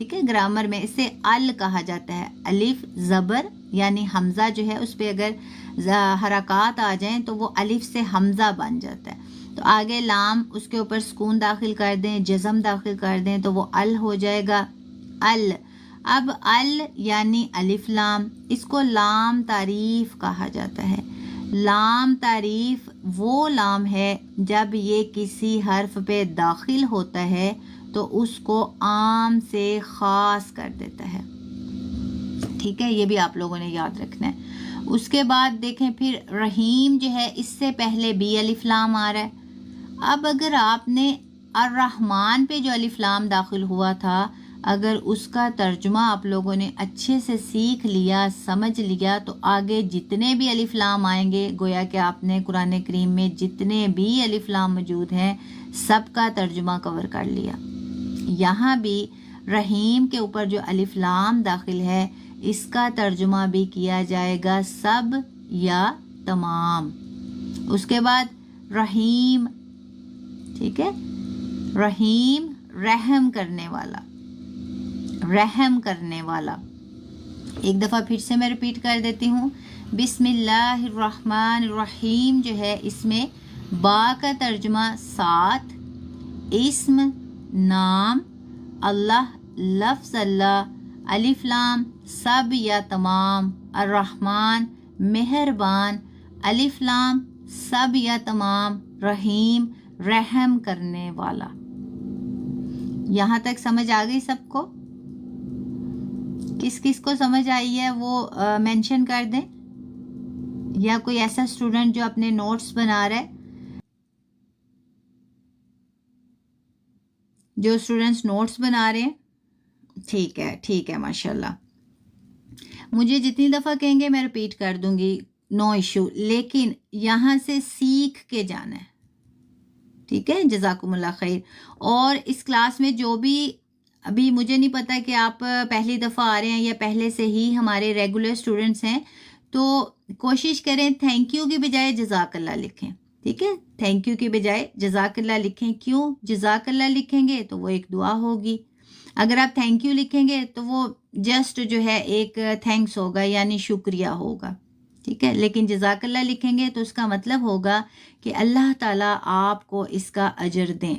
ٹھیک ہے، گرامر میں اسے ال کہا جاتا ہے. الف زبر یعنی حمزہ جو ہے اس پہ اگر حرکات آ جائیں تو وہ الف سے حمزہ بن جاتا ہے. تو آگے لام، اس کے اوپر سکون داخل کر دیں، جزم داخل کر دیں تو وہ ال ہو جائے گا. ال. اب ال یعنی الف لام، اس کو لام تعریف کہا جاتا ہے. لام تعریف وہ لام ہے جب یہ کسی حرف پہ داخل ہوتا ہے تو اس کو عام سے خاص کر دیتا ہے. ٹھیک ہے، یہ بھی آپ لوگوں نے یاد رکھنا ہے. اس کے بعد دیکھیں پھر رحیم جو ہے اس سے پہلے بھی الف لام آ رہا ہے. اب اگر آپ نے الرحمن پہ جو الف لام داخل ہوا تھا، اگر اس کا ترجمہ آپ لوگوں نے اچھے سے سیکھ لیا، سمجھ لیا، تو آگے جتنے بھی الف لام آئیں گے گویا کہ آپ نے قرآن کریم میں جتنے بھی الف لام موجود ہیں سب کا ترجمہ کور کر لیا. یہاں بھی رحیم کے اوپر جو الف لام داخل ہے اس کا ترجمہ بھی کیا جائے گا سب یا تمام. اس کے بعد رحیم، ٹھیک ہے، رحیم رحم کرنے والا، رحم کرنے والا. ایک دفعہ پھر سے میں ریپیٹ کر دیتی ہوں. بسم اللہ الرحمن الرحیم جو ہے اس میں با کا ترجمہ ساتھ، اسم نام، اللہ لفظ اللہ، الف لام سب یا تمام، الرحمن مہربان، الف لام سب یا تمام، رحیم رحم کرنے والا. یہاں تک سمجھ آ گئی سب کو؟ کس کس کو سمجھ آئی ہے وہ مینشن کر دیں، یا کوئی ایسا اسٹوڈنٹ جو اپنے نوٹس بنا رہا ہے. جو اسٹوڈنٹس نوٹس بنا رہے ہیں، ٹھیک ہے ٹھیک ہے، ماشاءاللہ. مجھے جتنی دفعہ کہیں گے میں ریپیٹ کر دوں گی، نو ایشو، لیکن یہاں سے سیکھ کے جانا ہے. ٹھیک ہے، جزاکم اللہ خیر. اور اس کلاس میں جو بھی، ابھی مجھے نہیں پتا کہ آپ پہلی دفعہ آ رہے ہیں یا پہلے سے ہی ہمارے ریگولر اسٹوڈنٹس ہیں، تو کوشش کریں تھینک یو کی بجائے جزاک اللہ لکھیں. ٹھیک ہے، تھینک یو کی بجائے جزاک اللہ لکھیں. کیوں جزاک اللہ لکھیں گے تو وہ ایک دعا ہوگی. اگر آپ تھینک یو لکھیں گے تو وہ جسٹ جو ہے ایک تھینکس ہوگا، یعنی شکریہ ہوگا. ٹھیک ہے، لیکن جزاک اللہ لکھیں گے تو اس کا مطلب ہوگا کہ اللہ تعالیٰ آپ کو اس کا اجر دیں.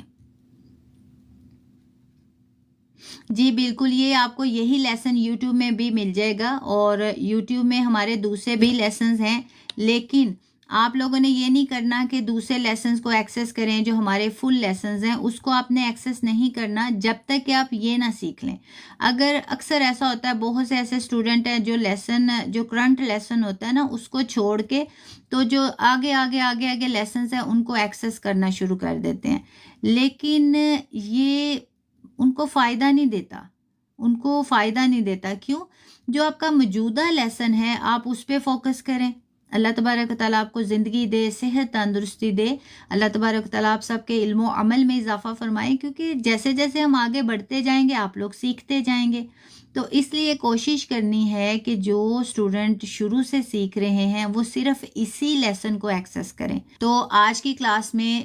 جی بالکل، یہ آپ کو یہی لیسن یوٹیوب میں بھی مل جائے گا، اور یوٹیوب میں ہمارے دوسرے بھی لیسنز ہیں. لیکن آپ لوگوں نے یہ نہیں کرنا کہ دوسرے لیسنز کو ایکسیس کریں. جو ہمارے فل لیسنز ہیں اس کو آپ نے ایکسیس نہیں کرنا جب تک کہ آپ یہ نہ سیکھ لیں. اگر اکثر ایسا ہوتا ہے، بہت سے ایسے اسٹوڈنٹ ہیں جو لیسن، جو کرنٹ لیسن ہوتا ہے نا، اس کو چھوڑ کے تو جو آگے آگے آگے آگے لیسنز ہیں ان کو ایکسیس کرنا شروع کر دیتے ہیں. لیکن یہ ان کو فائدہ نہیں دیتا، ان کو فائدہ نہیں دیتا. کیوں؟ جو آپ کا موجودہ لیسن ہے آپ اس پہ فوکس کریں. اللہ تبارک و تعالیٰ آپ کو زندگی دے، صحت تندرستی دے. اللہ تبارک و تعالیٰ آپ سب کے علم و عمل میں اضافہ فرمائے، کیونکہ جیسے جیسے ہم آگے بڑھتے جائیں گے آپ لوگ سیکھتے جائیں گے. تو اس لیے کوشش کرنی ہے کہ جو اسٹوڈنٹ شروع سے سیکھ رہے ہیں وہ صرف اسی لیسن کو ایکسیس کریں. تو آج کی کلاس میں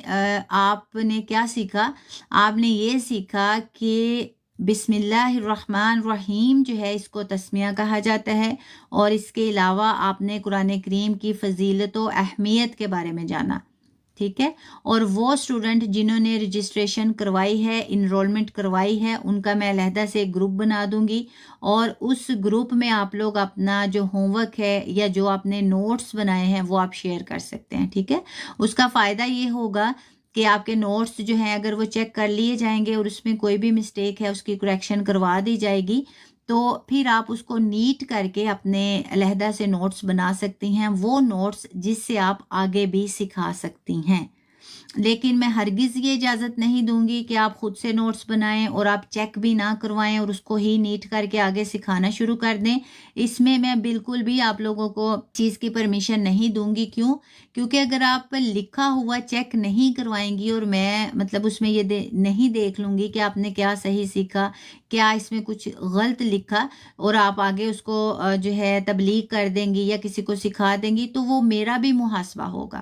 آپ نے کیا سیکھا؟ آپ نے یہ سیکھا کہ بسم اللہ الرحمن الرحیم جو ہے اس کو تسمیہ کہا جاتا ہے، اور اس کے علاوہ آپ نے قرآن کریم کی فضیلت و اہمیت کے بارے میں جانا. ٹھیک ہے، اور وہ اسٹوڈنٹ جنہوں نے رجسٹریشن کروائی ہے، انرولمنٹ کروائی ہے، ان کا میں علیحدہ سے گروپ بنا دوں گی، اور اس گروپ میں آپ لوگ اپنا جو ہوم ورک ہے یا جو آپ نے نوٹس بنائے ہیں وہ آپ شیئر کر سکتے ہیں. ٹھیک ہے، اس کا فائدہ یہ ہوگا کہ آپ کے نوٹس جو ہیں اگر وہ چیک کر لیے جائیں گے اور اس میں کوئی بھی مسٹیک ہے اس کی کریکشن کروا دی جائے گی، تو پھر آپ اس کو نیٹ کر کے اپنے علیحدہ سے نوٹس بنا سکتی ہیں، وہ نوٹس جس سے آپ آگے بھی سکھا سکتی ہیں. لیکن میں ہرگز یہ اجازت نہیں دوں گی کہ آپ خود سے نوٹس بنائیں اور آپ چیک بھی نہ کروائیں اور اس کو ہی نیٹ کر کے آگے سکھانا شروع کر دیں. اس میں بالکل بھی آپ لوگوں کو چیز کی پرمیشن نہیں دوں گی. کیونکہ اگر آپ لکھا ہوا چیک نہیں کروائیں گی اور میں اس میں یہ نہیں دیکھ لوں گی کہ آپ نے کیا صحیح سیکھا، کیا اس میں کچھ غلط لکھا، اور آپ آگے اس کو جو ہے تبلیغ کر دیں گی یا کسی کو سکھا دیں گی، تو وہ میرا بھی محاسبہ ہوگا.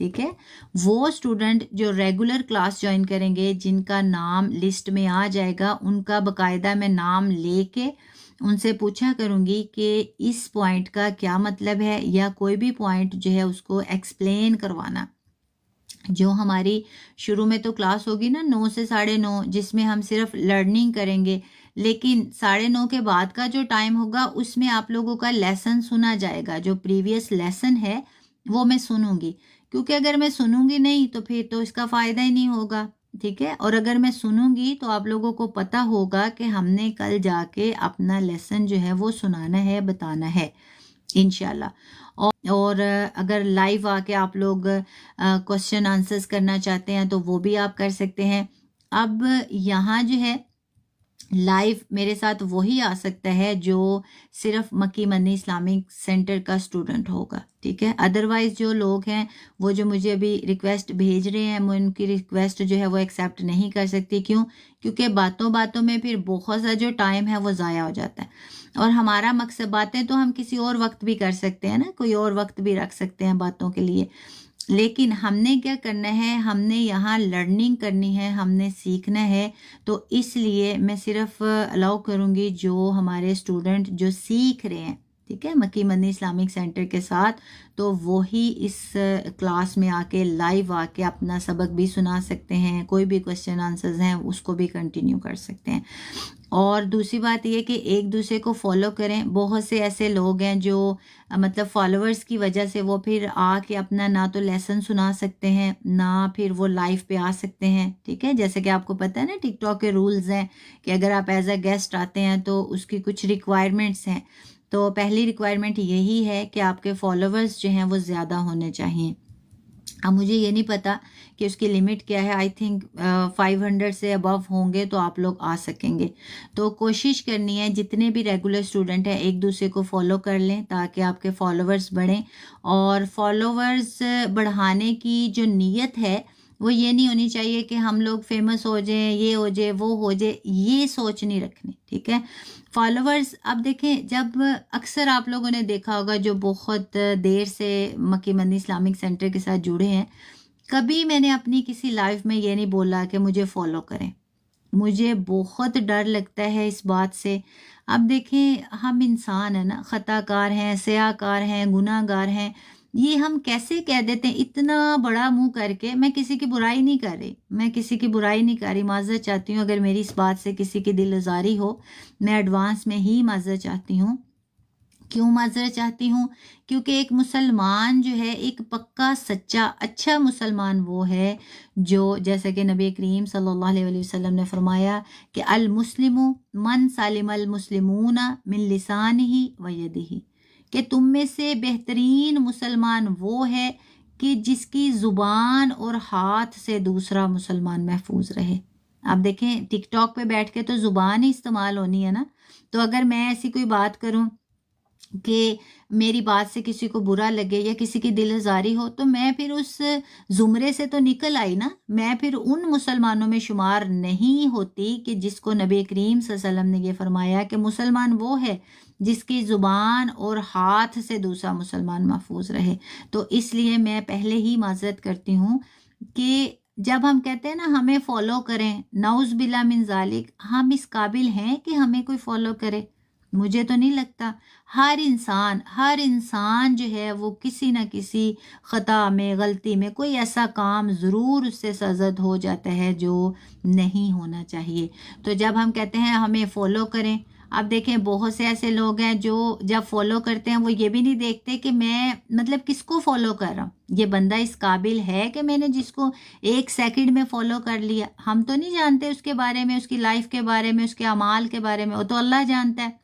ٹھیک ہے. وہ اسٹوڈنٹ جو ریگولر کلاس جوائن کریں گے، جن کا نام لسٹ میں آ جائے گا، ان کا باقاعدہ میں نام لے کے ان سے پوچھا کروں گی کہ اس پوائنٹ کا کیا مطلب ہے، یا کوئی بھی پوائنٹ جو ہے اس کو ایکسپلین کروانا. جو ہماری شروع میں تو کلاس ہوگی نا 9 سے 9:30، جس میں ہم صرف لرننگ کریں گے، لیکن 9:30 کے بعد کا جو ٹائم ہوگا اس میں آپ لوگوں کا لیسن سنا جائے گا. جو پریویس لیسن ہے وہ میں سنوں گی، کیونکہ اگر میں سنوں گی نہیں تو پھر تو اس کا فائدہ ہی نہیں ہوگا. ٹھیک ہے. اور اگر میں سنوں گی تو آپ لوگوں کو پتہ ہوگا کہ ہم نے کل جا کے اپنا لیسن جو ہے وہ سنانا ہے، بتانا ہے انشاءاللہ. اور اگر لائیو آ کے آپ لوگ کوشچن آنسرز کرنا چاہتے ہیں تو وہ بھی آپ کر سکتے ہیں. اب یہاں جو ہے لائیو میرے ساتھ وہی آ سکتا ہے جو صرف مکی مدنی اسلامک سینٹر کا اسٹوڈنٹ ہوگا. ٹھیک ہے. ادروائز جو لوگ ہیں وہ جو مجھے ابھی ریکویسٹ بھیج رہے ہیں، میں ان کی ریکویسٹ جو ہے وہ ایکسیپٹ نہیں کر سکتی. کیوں؟ کیونکہ باتوں باتوں میں پھر بہت سا جو ٹائم ہے وہ ضائع ہو جاتا ہے. اور ہمارا مقصد، باتیں تو ہم کسی اور وقت بھی کر سکتے ہیں نا، کوئی اور وقت بھی رکھ سکتے ہیں باتوں کے لیے، لیکن ہم نے کیا کرنا ہے، ہم نے یہاں لرننگ کرنی ہے، ہم نے سیکھنا ہے. تو اس لیے میں صرف الاؤ کروں گی جو ہمارے اسٹوڈنٹ جو سیکھ رہے ہیں، ٹھیک ہے، مکی مدنی اسلامک سینٹر کے ساتھ، تو وہی اس کلاس میں آ کے لائیو آ کے اپنا سبق بھی سنا سکتے ہیں. کوئی بھی کوشچن آنسرز ہیں اس کو بھی کنٹینیو کر سکتے ہیں. اور دوسری بات یہ کہ ایک دوسرے کو فالو کریں. بہت سے ایسے لوگ ہیں جو مطلب فالوورز کی وجہ سے وہ پھر آ کے اپنا نہ تو لیسن سنا سکتے ہیں، نہ پھر وہ لائیو پہ آ سکتے ہیں. ٹھیک ہے. جیسے کہ آپ کو پتہ ہے نا ٹک ٹاک کے رولز ہیں کہ اگر آپ ایز اے گیسٹ آتے ہیں تو اس کی کچھ ریکوائرمنٹس ہیں. تو پہلی ریکوائرمنٹ یہی ہے کہ آپ کے فالوورز جو ہیں وہ زیادہ ہونے چاہیے. اب مجھے یہ نہیں پتا کہ اس کی لمٹ کیا ہے. آئی تھنک 500 سے ابو ہوں گے تو آپ لوگ آ سکیں گے. تو کوشش کرنی ہے جتنے بھی ریگولر اسٹوڈنٹ ہیں ایک دوسرے کو فالو کر لیں تاکہ آپ کے فالوورز بڑھیں. اور فالوورز بڑھانے کی جو نیت ہے وہ یہ نہیں ہونی چاہیے کہ ہم لوگ فیمس ہو جائیں، یہ ہو جائے، وہ ہو جائے، یہ سوچ نہیں رکھنی. ٹھیک ہے. فالوورز اب دیکھیں، جب اکثر آپ لوگوں نے دیکھا ہوگا جو بہت دیر سے مکی مدنی اسلامک سینٹر کے ساتھ جڑے ہیں، کبھی میں نے اپنی کسی لائف میں یہ نہیں بولا کہ مجھے فالو کریں. مجھے بہت ڈر لگتا ہے اس بات سے. اب دیکھیں، ہم انسان ہیں نا، خطا کار ہیں، سیاہ کار ہیں، گناہ گار ہیں. یہ ہم کیسے کہہ دیتے ہیں اتنا بڑا منہ کر کے. میں کسی کی برائی نہیں کر رہی، میں کسی کی برائی نہیں کر رہی. معذرت چاہتی ہوں اگر میری اس بات سے کسی کی دل آزاری ہو، میں ایڈوانس میں ہی معذرت چاہتی ہوں. کیوں معذرت چاہتی ہوں؟ کیونکہ ایک مسلمان جو ہے، ایک پکا سچا اچھا مسلمان وہ ہے جو، جیسا کہ نبی کریم صلی اللہ علیہ وسلم نے فرمایا کہ المسلم من سالم المسلمون من لسانہ و یدہ، کہ تم میں سے بہترین مسلمان وہ ہے کہ جس کی زبان اور ہاتھ سے دوسرا مسلمان محفوظ رہے. آپ دیکھیں ٹک ٹاک پہ بیٹھ کے تو زبان ہی استعمال ہونی ہے نا. تو اگر میں ایسی کوئی بات کروں کہ میری بات سے کسی کو برا لگے یا کسی کی دل آزاری ہو، تو میں پھر اس زمرے سے تو نکل آئی نا. میں پھر ان مسلمانوں میں شمار نہیں ہوتی کہ جس کو نبی کریم صلی اللہ علیہ وسلم نے یہ فرمایا کہ مسلمان وہ ہے جس کی زبان اور ہاتھ سے دوسرا مسلمان محفوظ رہے. تو اس لیے میں پہلے ہی معذرت کرتی ہوں کہ جب ہم کہتے ہیں نا ہمیں فالو کریں، نعوذ باللہ من ذالک، ہم اس قابل ہیں کہ ہمیں کوئی فالو کرے؟ مجھے تو نہیں لگتا. ہر انسان جو ہے وہ کسی نہ کسی خطا میں، غلطی میں، کوئی ایسا کام ضرور اس سے سرزد ہو جاتا ہے جو نہیں ہونا چاہیے. تو جب ہم کہتے ہیں ہمیں فالو کریں، اب دیکھیں بہت سے ایسے لوگ ہیں جو جب فالو کرتے ہیں وہ یہ بھی نہیں دیکھتے کہ میں مطلب کس کو فالو کر رہا ہوں. یہ بندہ اس قابل ہے کہ میں نے جس کو 1 سیکنڈ میں فالو کر لیا. ہم تو نہیں جانتے اس کے بارے میں، اس کی لائف کے بارے میں، اس کے اعمال کے بارے میں، وہ تو اللہ جانتا ہے.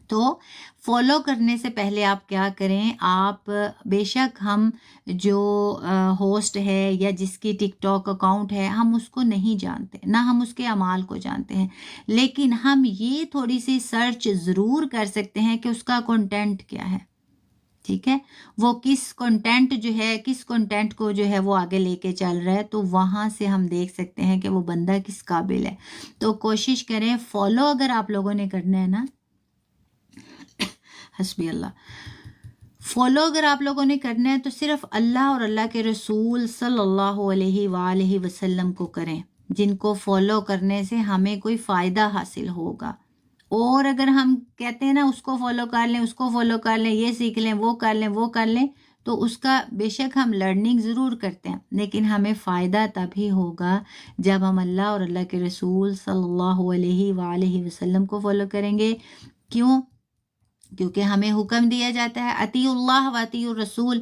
تو فالو کرنے سے پہلے آپ کیا کریں، آپ بے شک ہم جو ہوسٹ ہے یا جس کی ٹک ٹاک اکاؤنٹ ہے، ہم اس کو نہیں جانتے، نہ ہم اس کے اعمال کو جانتے ہیں، لیکن ہم یہ تھوڑی سی سرچ ضرور کر سکتے ہیں کہ اس کا کنٹینٹ کیا ہے. ٹھیک ہے. وہ کس کنٹینٹ جو ہے، کس کنٹینٹ کو جو ہے وہ آگے لے کے چل رہا ہے، تو وہاں سے ہم دیکھ سکتے ہیں کہ وہ بندہ کس قابل ہے. تو کوشش کریں فالو اگر آپ لوگوں نے کرنا ہے نا، حسبی اللہ، فالو اگر آپ لوگوں نے کرنا ہے تو صرف اللہ اور اللہ کے رسول صلی اللہ علیہ وآلہ وسلم کو کریں، جن کو فالو کرنے سے ہمیں کوئی فائدہ حاصل ہوگا۔ اور اگر ہم کہتے ہیں نا اس کو فالو کر لیں، اس کو فالو کر لیں، یہ سیکھ لیں، وہ کر لیں، وہ کر لیں، تو اس کا بے شک ہم لرننگ ضرور کرتے ہیں، لیکن ہمیں فائدہ تبھی ہوگا جب ہم اللہ اور اللہ کے رسول صلی اللہ علیہ وآلہ وسلم کو فالو کریں گے۔ کیوں؟ کیونکہ ہمیں حکم دیا جاتا ہے اطیعوا اللہ و اطیعوا الرسول،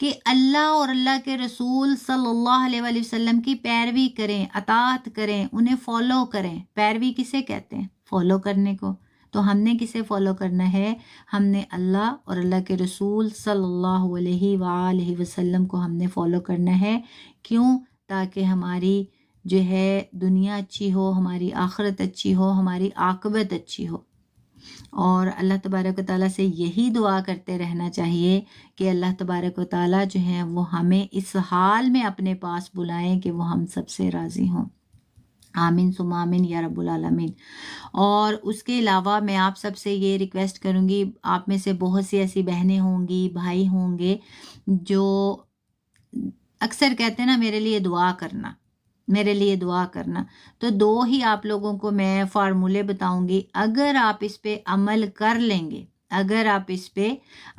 کہ اللہ اور اللہ کے رسول صلی اللہ علیہ وآلہ وسلم کی پیروی کریں، اطاعت کریں، انہیں فالو کریں۔ پیروی کسے کہتے ہیں؟ فالو کرنے کو۔ تو ہم نے کسے فالو کرنا ہے؟ ہم نے اللہ اور اللہ کے رسول صلی اللہ علیہ وآلہ وسلم کو ہم نے فالو کرنا ہے۔ کیوں؟ تاکہ ہماری جو ہے دنیا اچھی ہو، ہماری آخرت اچھی ہو، ہماری عاقبت اچھی ہو۔ اور اللہ تبارک و تعالیٰ سے یہی دعا کرتے رہنا چاہیے کہ اللہ تبارک و تعالیٰ جو ہیں وہ ہمیں اس حال میں اپنے پاس بلائیں کہ وہ ہم سب سے راضی ہوں۔ آمین ثم آمین یا رب العالمین۔ اور اس کے علاوہ میں آپ سب سے یہ ریکویسٹ کروں گی، آپ میں سے بہت سی ایسی بہنیں ہوں گی، بھائی ہوں گے جو اکثر کہتے ہیں نا میرے لیے دعا کرنا، میرے لیے دعا کرنا۔ تو دو ہی آپ لوگوں کو میں فارمولے بتاؤں گی، اگر آپ اس پہ عمل کر لیں گے، اگر آپ اس پہ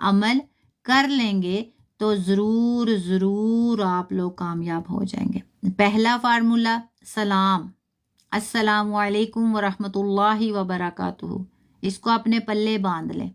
عمل کر لیں گے تو ضرور ضرور آپ لوگ کامیاب ہو جائیں گے۔ پہلا فارمولہ، سلام، السلام علیکم ورحمۃ اللہ وبرکاتہ، اس کو اپنے پلے باندھ لیں،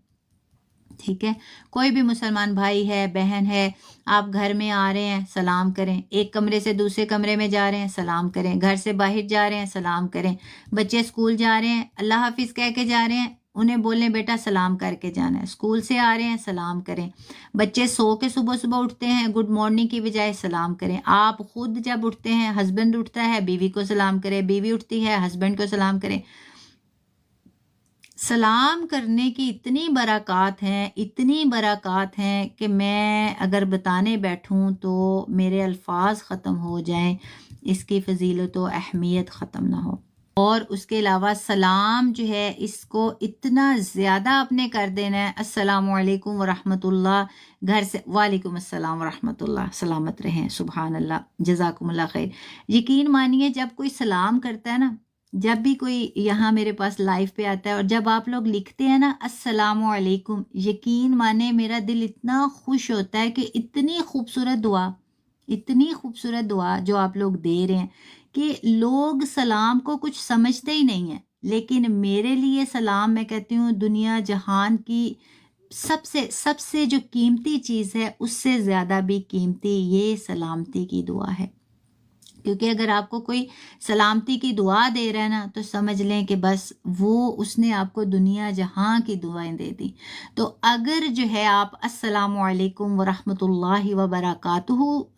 ٹھیک ہے؟ کوئی بھی مسلمان بھائی ہے، بہن ہے، آپ گھر میں آ رہے ہیں سلام کریں، ایک کمرے سے دوسرے کمرے میں جا رہے ہیں سلام کریں، گھر سے باہر جا رہے ہیں سلام کریں، بچے اسکول جا رہے ہیں اللہ حافظ کہہ کے جا رہے ہیں، انہیں بولیں بیٹا سلام کر کے جانا ہے، اسکول سے آ رہے ہیں سلام کریں، بچے سو کے صبح صبح اٹھتے ہیں گڈ مارننگ کی بجائے سلام کریں، آپ خود جب اٹھتے ہیں، ہسبینڈ اٹھتا ہے بیوی کو سلام کریں، بیوی اٹھتی ہے ہسبینڈ کو سلام کریں۔ سلام کرنے کی اتنی برکات ہیں، اتنی برکات ہیں کہ میں اگر بتانے بیٹھوں تو میرے الفاظ ختم ہو جائیں، اس کی فضیلت و اہمیت ختم نہ ہو۔ اور اس کے علاوہ سلام جو ہے اس کو اتنا زیادہ آپ نے کر دینا ہے، السلام علیکم ورحمۃ اللہ، گھر سے وعلیکم السلام ورحمۃ اللہ، سلامت رہیں، سبحان اللہ، جزاکم اللہ خیر۔ یقین مانیے جب کوئی سلام کرتا ہے نا، جب بھی کوئی یہاں میرے پاس لائیو پہ آتا ہے اور جب آپ لوگ لکھتے ہیں نا السلام علیکم، یقین مانے میرا دل اتنا خوش ہوتا ہے کہ اتنی خوبصورت دعا، اتنی خوبصورت دعا جو آپ لوگ دے رہے ہیں کہ لوگ سلام کو کچھ سمجھتے ہی نہیں ہیں، لیکن میرے لیے سلام میں کہتی ہوں دنیا جہان کی سب سے جو قیمتی چیز ہے، اس سے زیادہ بھی قیمتی یہ سلامتی کی دعا ہے۔ کیونکہ اگر آپ کو کوئی سلامتی کی دعا دے رہا ہے نا تو سمجھ لیں کہ بس وہ اس نے آپ کو دنیا جہاں کی دعائیں دے دی۔ تو اگر جو ہے آپ السلام علیکم ورحمۃ اللہ وبرکاتہ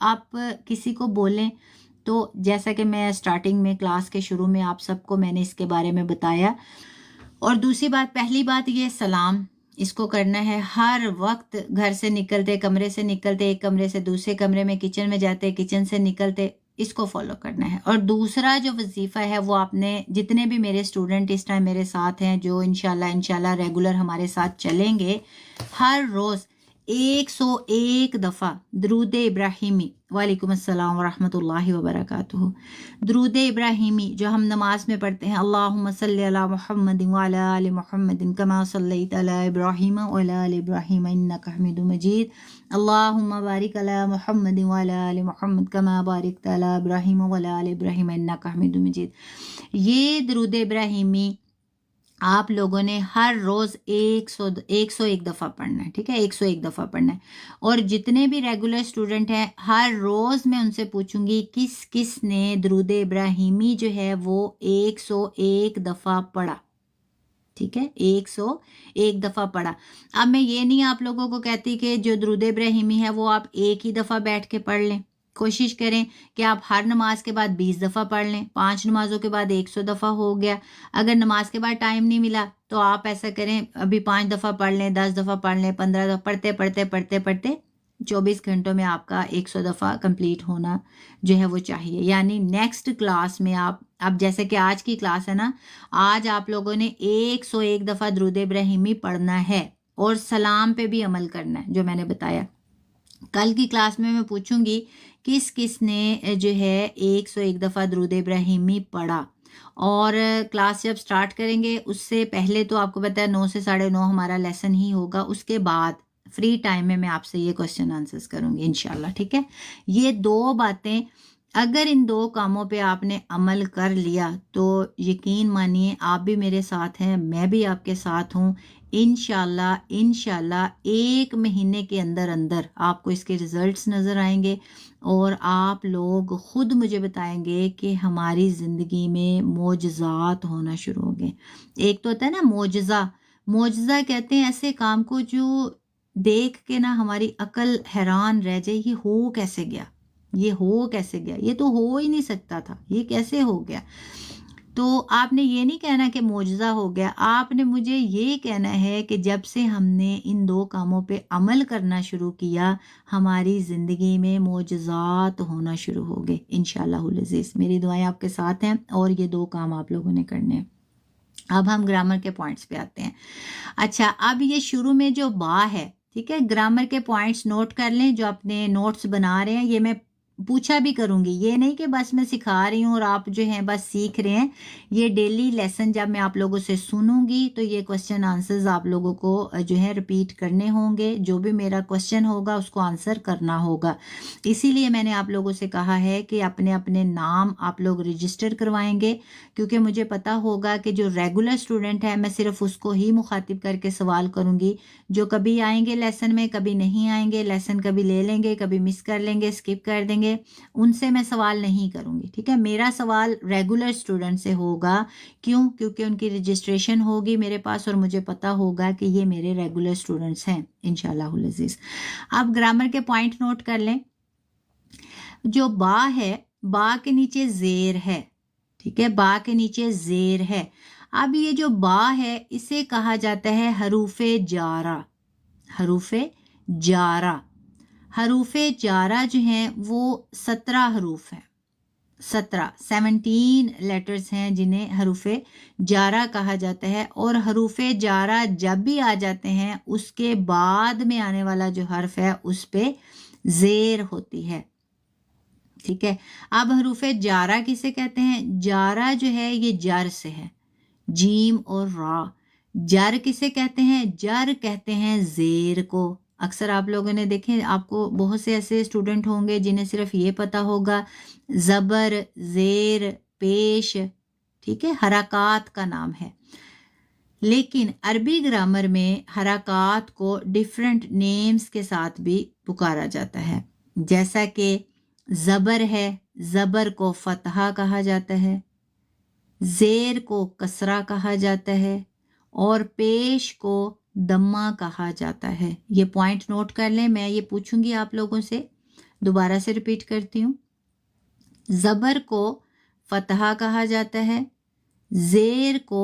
آپ کسی کو بولیں تو جیسا کہ میں سٹارٹنگ میں کلاس کے شروع میں آپ سب کو میں نے اس کے بارے میں بتایا۔ اور دوسری بات، پہلی بات یہ سلام، اس کو کرنا ہے ہر وقت، گھر سے نکلتے، کمرے سے نکلتے، ایک کمرے سے دوسرے کمرے میں، کچن میں جاتے، کچن سے نکلتے، اس کو فالو کرنا ہے۔ اور دوسرا جو وظیفہ ہے وہ آپ نے، جتنے بھی میرے اسٹوڈنٹ اس ٹائم میرے ساتھ ہیں جو انشاءاللہ ریگولر ہمارے ساتھ چلیں گے، ہر روز 101 دفعہ درود ابراہیمی، وعلیکم السلام ورحمۃ اللہ وبرکاتہ، درود ابراہیمی جو ہم نماز میں پڑھتے ہیں، اللہم صلی علی محمد وعلی آل محمد کما صلیت علی ابراہیم وعلی آل ابراہیم انک حمید مجید، اللہم بارک علی محمد وعلی آل محمد کما بارکت علی ابراہیم وعلی آل ابراہیم انک حمید مجید۔ یہ درود ابراہیمی آپ لوگوں نے ہر روز 101 دفعہ پڑھنا ہے، ٹھیک ہے؟ 101 دفعہ پڑھنا ہے۔ اور جتنے بھی ریگولر اسٹوڈنٹ ہیں، ہر روز میں ان سے پوچھوں گی کس کس نے درود ابراہیمی جو ہے وہ 101 دفعہ پڑھا، ٹھیک ہے؟ 101 دفعہ پڑھا۔ اب میں یہ نہیں آپ لوگوں کو کہتی کہ جو درود ابراہیمی ہے وہ آپ ایک ہی دفعہ بیٹھ کے پڑھ لیں، کوشش کریں کہ آپ ہر نماز کے بعد 20 دفعہ پڑھ لیں، 5 نمازوں کے بعد 100 دفعہ ہو گیا۔ اگر نماز کے بعد ٹائم نہیں ملا تو آپ ایسا کریں، ابھی 5 دفعہ پڑھ لیں، 10 دفعہ پڑھ لیں، 15 دفعہ، پڑھتے 24 گھنٹوں میں آپ کا 100 دفعہ کمپلیٹ ہونا جو ہے وہ چاہیے۔ یعنی نیکسٹ کلاس میں آپ، اب جیسے کہ آج کی کلاس ہے نا، آج آپ لوگوں نے 101 دفعہ درود ابراہیمی پڑھنا ہے، اور سلام پہ بھی عمل کرنا ہے جو میں نے بتایا. کل کی کلاس میں پوچھوں گی کس کس نے جو ہے 101 دفعہ درود ابراہیمی پڑھا. اور کلاس جب سٹارٹ کریں گے اس سے پہلے تو آپ کو پتہ ہے 9 سے 9:30 ہمارا لیسن ہی ہوگا. اس کے بعد فری ٹائم میں آپ سے یہ کوشچن آنسرز کروں گی انشاءاللہ. ٹھیک ہے, یہ 2 باتیں اگر ان 2 کاموں پہ آپ نے عمل کر لیا تو یقین مانیے آپ بھی میرے ساتھ ہیں, میں بھی آپ کے ساتھ ہوں. انشاءاللہ 1 مہینے کے اندر آپ کو اس کے رزلٹس نظر آئیں گے اور آپ لوگ خود مجھے بتائیں گے کہ ہماری زندگی میں معجزات ہونا شروع ہو گئے. ایک تو ہوتا ہے نا معجزہ کہتے ہیں ایسے کام کو جو دیکھ کے نا ہماری عقل حیران رہ جائے, یہ ہو کیسے گیا, یہ تو ہو ہی نہیں سکتا تھا, یہ کیسے ہو گیا. تو آپ نے یہ نہیں کہنا کہ معجزہ ہو گیا, آپ نے مجھے یہ کہنا ہے کہ جب سے ہم نے ان 2 کاموں پہ عمل کرنا شروع کیا ہماری زندگی میں معجزات ہونا شروع ہو گئے انشاءاللہ العزیز. میری دعائیں آپ کے ساتھ ہیں اور یہ 2 کام آپ لوگوں نے کرنے ہیں. اب ہم گرامر کے پوائنٹس پہ آتے ہیں. اچھا, اب یہ شروع میں جو با ہے, ٹھیک ہے, گرامر کے پوائنٹس نوٹ کر لیں جو اپنے نوٹس بنا رہے ہیں. یہ میں پوچھا بھی کروں گی, یہ نہیں کہ بس میں سکھا رہی ہوں اور آپ جو ہیں بس سیکھ رہے ہیں. یہ ڈیلی لیسن جب میں آپ لوگوں سے سنوں گی تو یہ کوسچن آنسرز آپ لوگوں کو جو ہے ریپیٹ کرنے ہوں گے. جو بھی میرا کوسچن ہوگا اس کو آنسر کرنا ہوگا. اسی لیے میں نے آپ لوگوں سے کہا ہے کہ اپنے اپنے نام آپ لوگ رجسٹر کروائیں گے, کیونکہ مجھے پتا ہوگا کہ جو ریگولر اسٹوڈنٹ ہے میں صرف اس کو ہی مخاطب کر کے سوال کروں گی. جو کبھی آئیں گے لیسن میں, کبھی نہیں آئیں گے لیسن, کبھی لے لیں گے, کبھی مس کر لیں گے, اسکپ کر دیں گے, ان سے میں سوال نہیں کروں گی. ٹھیک ہے, میرا سوال ریگولر اسٹوڈنٹ سے ہوگا. کیوں؟ کیونکہ ان کی رجسٹریشن ہوگی میرے پاس اور مجھے پتا ہوگا کہ یہ میرے ریگولر اسٹوڈنٹس ہیں انشاءاللہ العزیز. اب گرامر کے پوائنٹ نوٹ کر لیں. جو با ہے, با کے نیچے زیر ہے. ٹھیک ہے, با کے نیچے زیر ہے. اب یہ جو با ہے اسے کہا جاتا ہے حروف جارہ. حروف جارہ جو ہیں وہ 17 حروف ہیں. 17 لیٹرز ہیں جنہیں حروف جارہ کہا جاتا ہے. اور حروف جارہ جب بھی آ جاتے ہیں اس کے بعد میں آنے والا جو حرف ہے اس پہ زیر ہوتی ہے. ٹھیک ہے, اب حروف جارہ کسے کہتے ہیں؟ جارہ جو ہے یہ جر سے ہے, جیم اور را. جر کسے کہتے ہیں؟ جر کہتے ہیں زیر کو. اکثر آپ لوگوں نے دیکھیں, آپ کو بہت سے ایسے اسٹوڈنٹ ہوں گے جنہیں صرف یہ پتا ہوگا زبر, زیر, پیش. ٹھیک ہے, حرکات کا نام ہے. لیکن عربی گرامر میں حرکات کو ڈیفرنٹ نیمز کے ساتھ بھی پکارا جاتا ہے. جیسا کہ زبر ہے, زبر کو فتحہ کہا جاتا ہے, زیر کو کسرہ کہا جاتا ہے اور پیش کو دمہ کہا جاتا ہے. یہ پوائنٹ نوٹ کر لیں. میں یہ پوچھوں گی آپ لوگوں سے, دوبارہ سے ریپیٹ کرتی ہوں. زبر کو فتحہ کہا جاتا ہے, زیر کو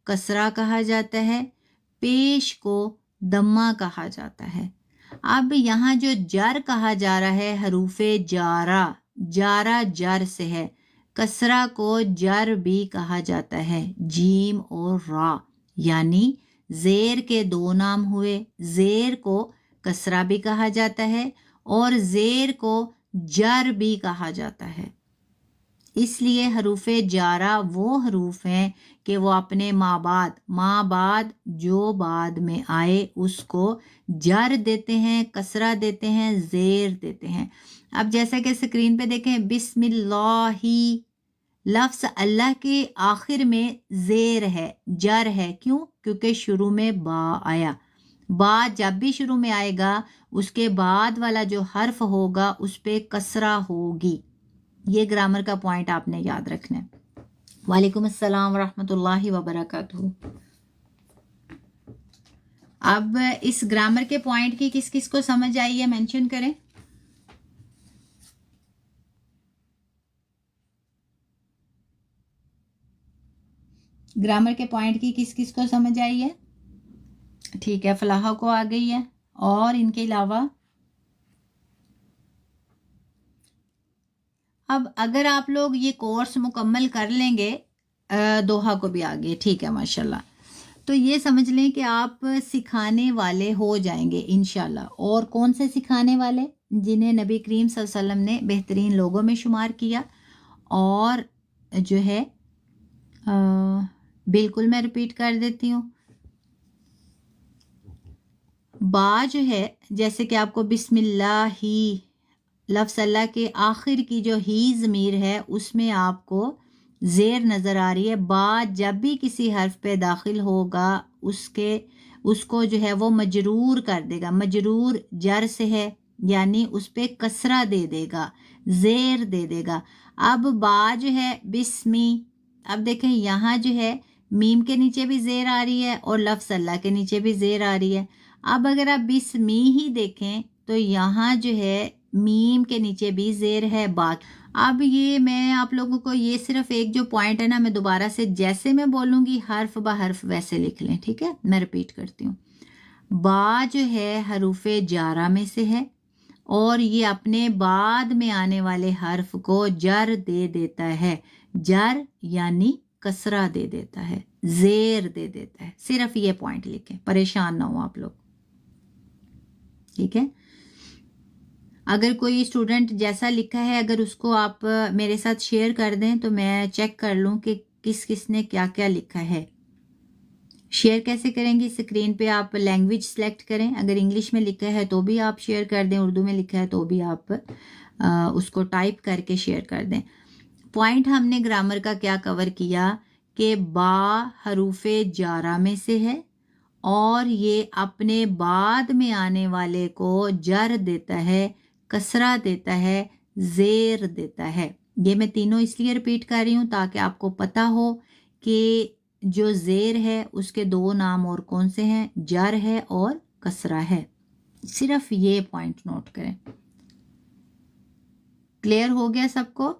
کسرہ کہا جاتا ہے, پیش کو دمہ کہا جاتا ہے. اب یہاں جو جر کہا جا رہا ہے حروف جارہ, جارہ جر سے ہے. کسرہ کو جر بھی کہا جاتا ہے, جیم اور را. یعنی زیر کے 2 نام ہوئے. زیر کو کسرہ بھی کہا جاتا ہے اور زیر کو جر بھی کہا جاتا ہے. اس لیے حروف جارہ وہ حروف ہیں کہ وہ اپنے ماں بعد جو بعد میں آئے اس کو جر دیتے ہیں, کسرہ دیتے ہیں, زیر دیتے ہیں. اب جیسا کہ اسکرین پہ دیکھیں, بسم اللہ, لفظ اللہ کے آخر میں زیر ہے, جر ہے. کیوں؟ کیونکہ شروع میں با آیا. با جب بھی شروع میں آئے گا اس کے بعد والا جو حرف ہوگا اس پہ کسرہ ہوگی. یہ گرامر کا پوائنٹ آپ نے یاد رکھنا ہے. وعلیکم السلام ورحمۃ اللہ وبرکاتہ. اب اس گرامر کے پوائنٹ کی کس کس کو سمجھ آئی ہے مینشن کریں. گرامر کے پوائنٹ کی کس کس کو سمجھ آئی ہے؟ ٹھیک ہے, فلاح کو آ گئی ہے. اور ان کے علاوہ اب اگر آپ لوگ یہ کورس مکمل کر لیں گے, دوحہ کو بھی آ گئی. ٹھیک ہے, ماشاءاللہ. تو یہ سمجھ لیں کہ آپ سکھانے والے ہو جائیں گے انشاءاللہ. اور کون سے سکھانے والے؟ جنہیں نبی کریم صلی اللہ علیہ وسلم نے بہترین لوگوں میں شمار کیا. اور جو ہے بالکل میں ریپیٹ کر دیتی ہوں، با جو ہے جیسے کہ آپ کو بسم اللہ ہی، لفظ اللہ کے آخر کی جو ہی ضمیر ہے اس میں آپ کو زیر نظر آ رہی ہے. با جب بھی کسی حرف پہ داخل ہوگا اس کو جو ہے وہ مجرور کر دے گا. مجرور جر سے ہے یعنی اس پہ کسرہ دے دے گا، زیر دے دے گا. اب با جو ہے بسمی، اب دیکھیں یہاں جو ہے میم کے نیچے بھی زیر آ رہی ہے اور لفظ اللہ کے نیچے بھی زیر آ رہی ہے. اب اگر آپ بسمی ہی دیکھیں تو یہاں جو ہے میم کے نیچے بھی زیر ہے با. اب یہ میں آپ لوگوں کو یہ صرف ایک جو پوائنٹ ہے نا، میں دوبارہ سے جیسے میں بولوں گی حرف بہ حرف ویسے لکھ لیں، ٹھیک ہے؟ میں ریپیٹ کرتی ہوں. با جو ہے حروف جارہ میں سے ہے اور یہ اپنے بعد میں آنے والے حرف کو جر دے دیتا ہے. جر یعنی کسرہ دے دیتا ہے، زیر دے دیتا ہے. صرف یہ پوائنٹ لکھیں، پریشان نہ ہو آپ لوگ، ٹھیک ہے؟ اگر کوئی اسٹوڈنٹ جیسا لکھا ہے اگر اس کو آپ میرے ساتھ شیئر کر دیں تو میں چیک کر لوں کہ کس نے کیا کیا لکھا ہے. شیئر کیسے کریں گے؟ اسکرین پہ آپ لینگویج سلیکٹ کریں، اگر انگلش میں لکھا ہے تو بھی آپ شیئر کر دیں، اردو میں لکھا ہے تو بھی آپ اس کو ٹائپ کر کے شیئر کر دیں. پوائنٹ ہم نے گرامر کا کیا کور کیا کہ با حروف جارہ میں سے ہے اور یہ اپنے بعد میں آنے والے کو جر دیتا ہے، کسرہ دیتا ہے، زیر دیتا ہے. یہ میں تینوں اس لیے ریپیٹ کر رہی ہوں تاکہ آپ کو پتہ ہو کہ جو زیر ہے اس کے دو نام اور کون سے ہیں، جر ہے اور کسرہ ہے. صرف یہ پوائنٹ نوٹ کریں. کلیئر ہو گیا سب کو؟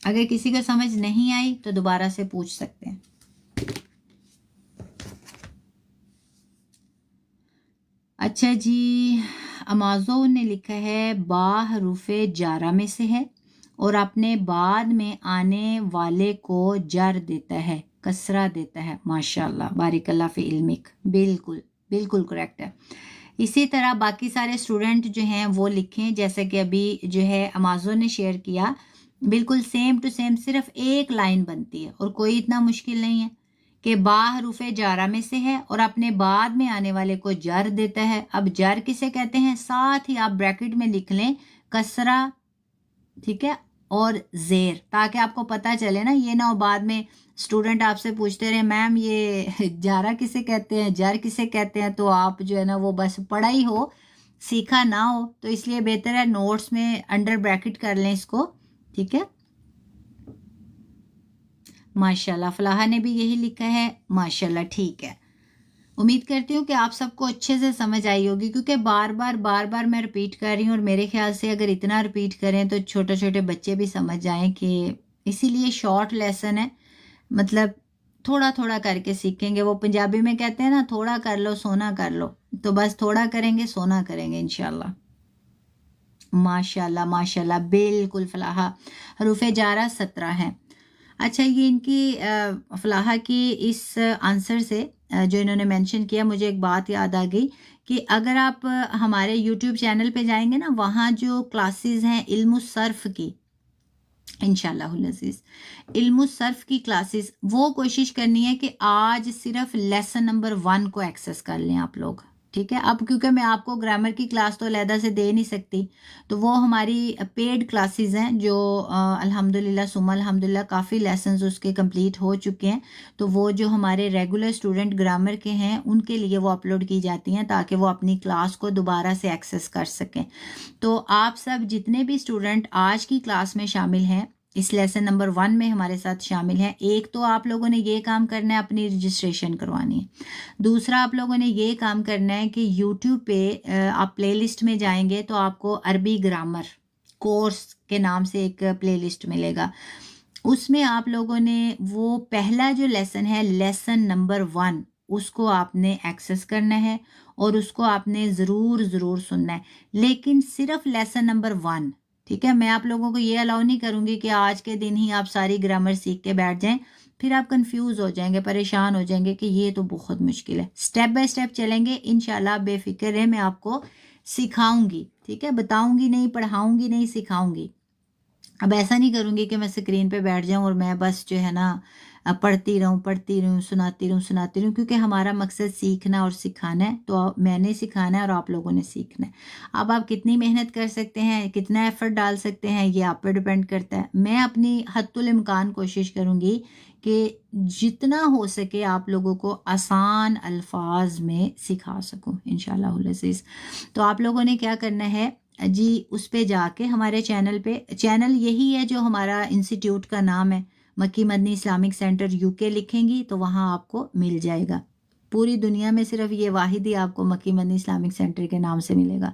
اگر کسی کو سمجھ نہیں آئی تو دوبارہ سے پوچھ سکتے ہیں. اچھا جی، امازون نے لکھا ہے با حروف جارہ میں سے ہے اور اپنے بعد میں آنے والے کو جر دیتا ہے، کسرہ دیتا ہے. ماشاءاللہ، بارک اللہ فی علمک. بالکل بالکل کریکٹ ہے. اسی طرح باقی سارے اسٹوڈنٹ جو ہیں وہ لکھیں جیسے کہ ابھی جو ہے امازون نے شیئر کیا، بالکل سیم ٹو سیم، صرف ایک لائن بنتی ہے اور کوئی اتنا مشکل نہیں ہے کہ با حروف جارہ میں سے ہے اور اپنے بعد میں آنے والے کو جر دیتا ہے. اب جر کسے کہتے ہیں؟ ساتھ ہی آپ بریکٹ میں لکھ لیں کسرہ، ٹھیک ہے، اور زیر، تاکہ آپ کو پتہ چلے نا. یہ نہ ہو بعد میں اسٹوڈنٹ آپ سے پوچھتے رہے میم یہ جارہ کسے کہتے ہیں، جر کسے کہتے ہیں، تو آپ جو ہے نا وہ بس پڑھا ہی ہو، سیکھا نہ ہو. تو اس لیے بہتر ہے نوٹس میں انڈر بریکٹ کر لیں اس کو، ٹھیک ہے؟ ماشاءاللہ، فلاحہ نے بھی یہی لکھا ہے. ماشاءاللہ، ٹھیک ہے. امید کرتی ہوں کہ آپ سب کو اچھے سے سمجھ آئی ہوگی، کیونکہ بار بار میں ریپیٹ کر رہی ہوں اور میرے خیال سے اگر اتنا ریپیٹ کریں تو چھوٹے بچے بھی سمجھ جائیں. کہ اسی لیے شارٹ لیسن ہے، مطلب تھوڑا تھوڑا کر کے سیکھیں گے. وہ پنجابی میں کہتے ہیں نا، تھوڑا کر لو سونا کر لو، تو بس تھوڑا کریں گے سونا کریں گے انشاءاللہ. ماشاءاللہ ماشاءاللہ، بالکل. فلاحہ حروف جارہ 17 ہیں. اچھا، یہ ان کی فلاحہ کی اس آنسر سے جو انہوں نے مینشن کیا، مجھے ایک بات یاد آ گئی کہ اگر آپ ہمارے یوٹیوب چینل پہ جائیں گے نا، وہاں جو کلاسز ہیں علم الصرف کی، انشاءاللہ العزیز علم الصرف کی کلاسز، وہ کوشش کرنی ہے کہ آج صرف لیسن نمبر 1 کو ایکسس کر لیں آپ لوگ، ٹھیک ہے؟ اب کیونکہ میں آپ کو گرامر کی کلاس تو علیحدہ سے دے نہیں سکتی، تو وہ ہماری پیڈ کلاسز ہیں جو الحمدللہ ثم الحمدللہ کافی لیسنز اس کے کمپلیٹ ہو چکے ہیں. تو وہ جو ہمارے ریگولر اسٹوڈنٹ گرامر کے ہیں ان کے لیے وہ اپلوڈ کی جاتی ہیں تاکہ وہ اپنی کلاس کو دوبارہ سے ایکسس کر سکیں. تو آپ سب جتنے بھی اسٹوڈنٹ آج کی کلاس میں شامل ہیں، اس لیسن نمبر 1 میں ہمارے ساتھ شامل ہیں، ایک تو آپ لوگوں نے یہ کام کرنا ہے، اپنی رجسٹریشن کروانی ہے. دوسرا آپ لوگوں نے یہ کام کرنا ہے کہ یوٹیوب پہ آپ پلے لسٹ میں جائیں گے تو آپ کو عربی گرامر کورس کے نام سے ایک پلے لسٹ ملے گا. اس میں آپ لوگوں نے وہ پہلا جو لیسن ہے، لیسن نمبر 1، اس کو آپ نے ایکسس کرنا ہے اور اس کو آپ نے ضرور سننا ہے، لیکن صرف لیسن نمبر 1، ٹھیک ہے؟ میں آپ لوگوں کو یہ الاؤ نہیں کروں گی کہ آج کے دن ہی آپ ساری گرامر سیکھ کے بیٹھ جائیں. پھر آپ کنفیوز ہو جائیں گے، پریشان ہو جائیں گے کہ یہ تو بہت مشکل ہے. اسٹیپ بائی اسٹیپ چلیں گے انشاءاللہ. آپ بے فکر رہیں، میں آپ کو سکھاؤں گی، ٹھیک ہے، بتاؤں گی نہیں، پڑھاؤں گی نہیں، سکھاؤں گی. اب ایسا نہیں کروں گی کہ میں اسکرین پہ بیٹھ جاؤں اور میں بس جو ہے نا پڑھتی رہوں، سناتی رہوں، کیونکہ ہمارا مقصد سیکھنا اور سکھانا ہے. تو میں نے سکھانا ہے اور آپ لوگوں نے سیکھنا ہے. اب آپ کتنی محنت کر سکتے ہیں، کتنا ایفرٹ ڈال سکتے ہیں، یہ آپ پہ ڈپینڈ کرتا ہے. میں اپنی حد الامکان کوشش کروں گی کہ جتنا ہو سکے آپ لوگوں کو آسان الفاظ میں سکھا سکوں انشاءاللہ العزیز. تو آپ لوگوں نے کیا کرنا ہے جی، اس پہ جا کے ہمارے چینل پہ، چینل یہی ہے جو ہمارا انسٹیٹیوٹ کا نام ہے، مکی مدنی اسلامک سینٹر UK لکھیں گی تو وہاں آپ کو مل جائے گا. پوری دنیا میں صرف یہ واحد ہی آپ کو مکی مدنی اسلامک سینٹر کے نام سے ملے گا.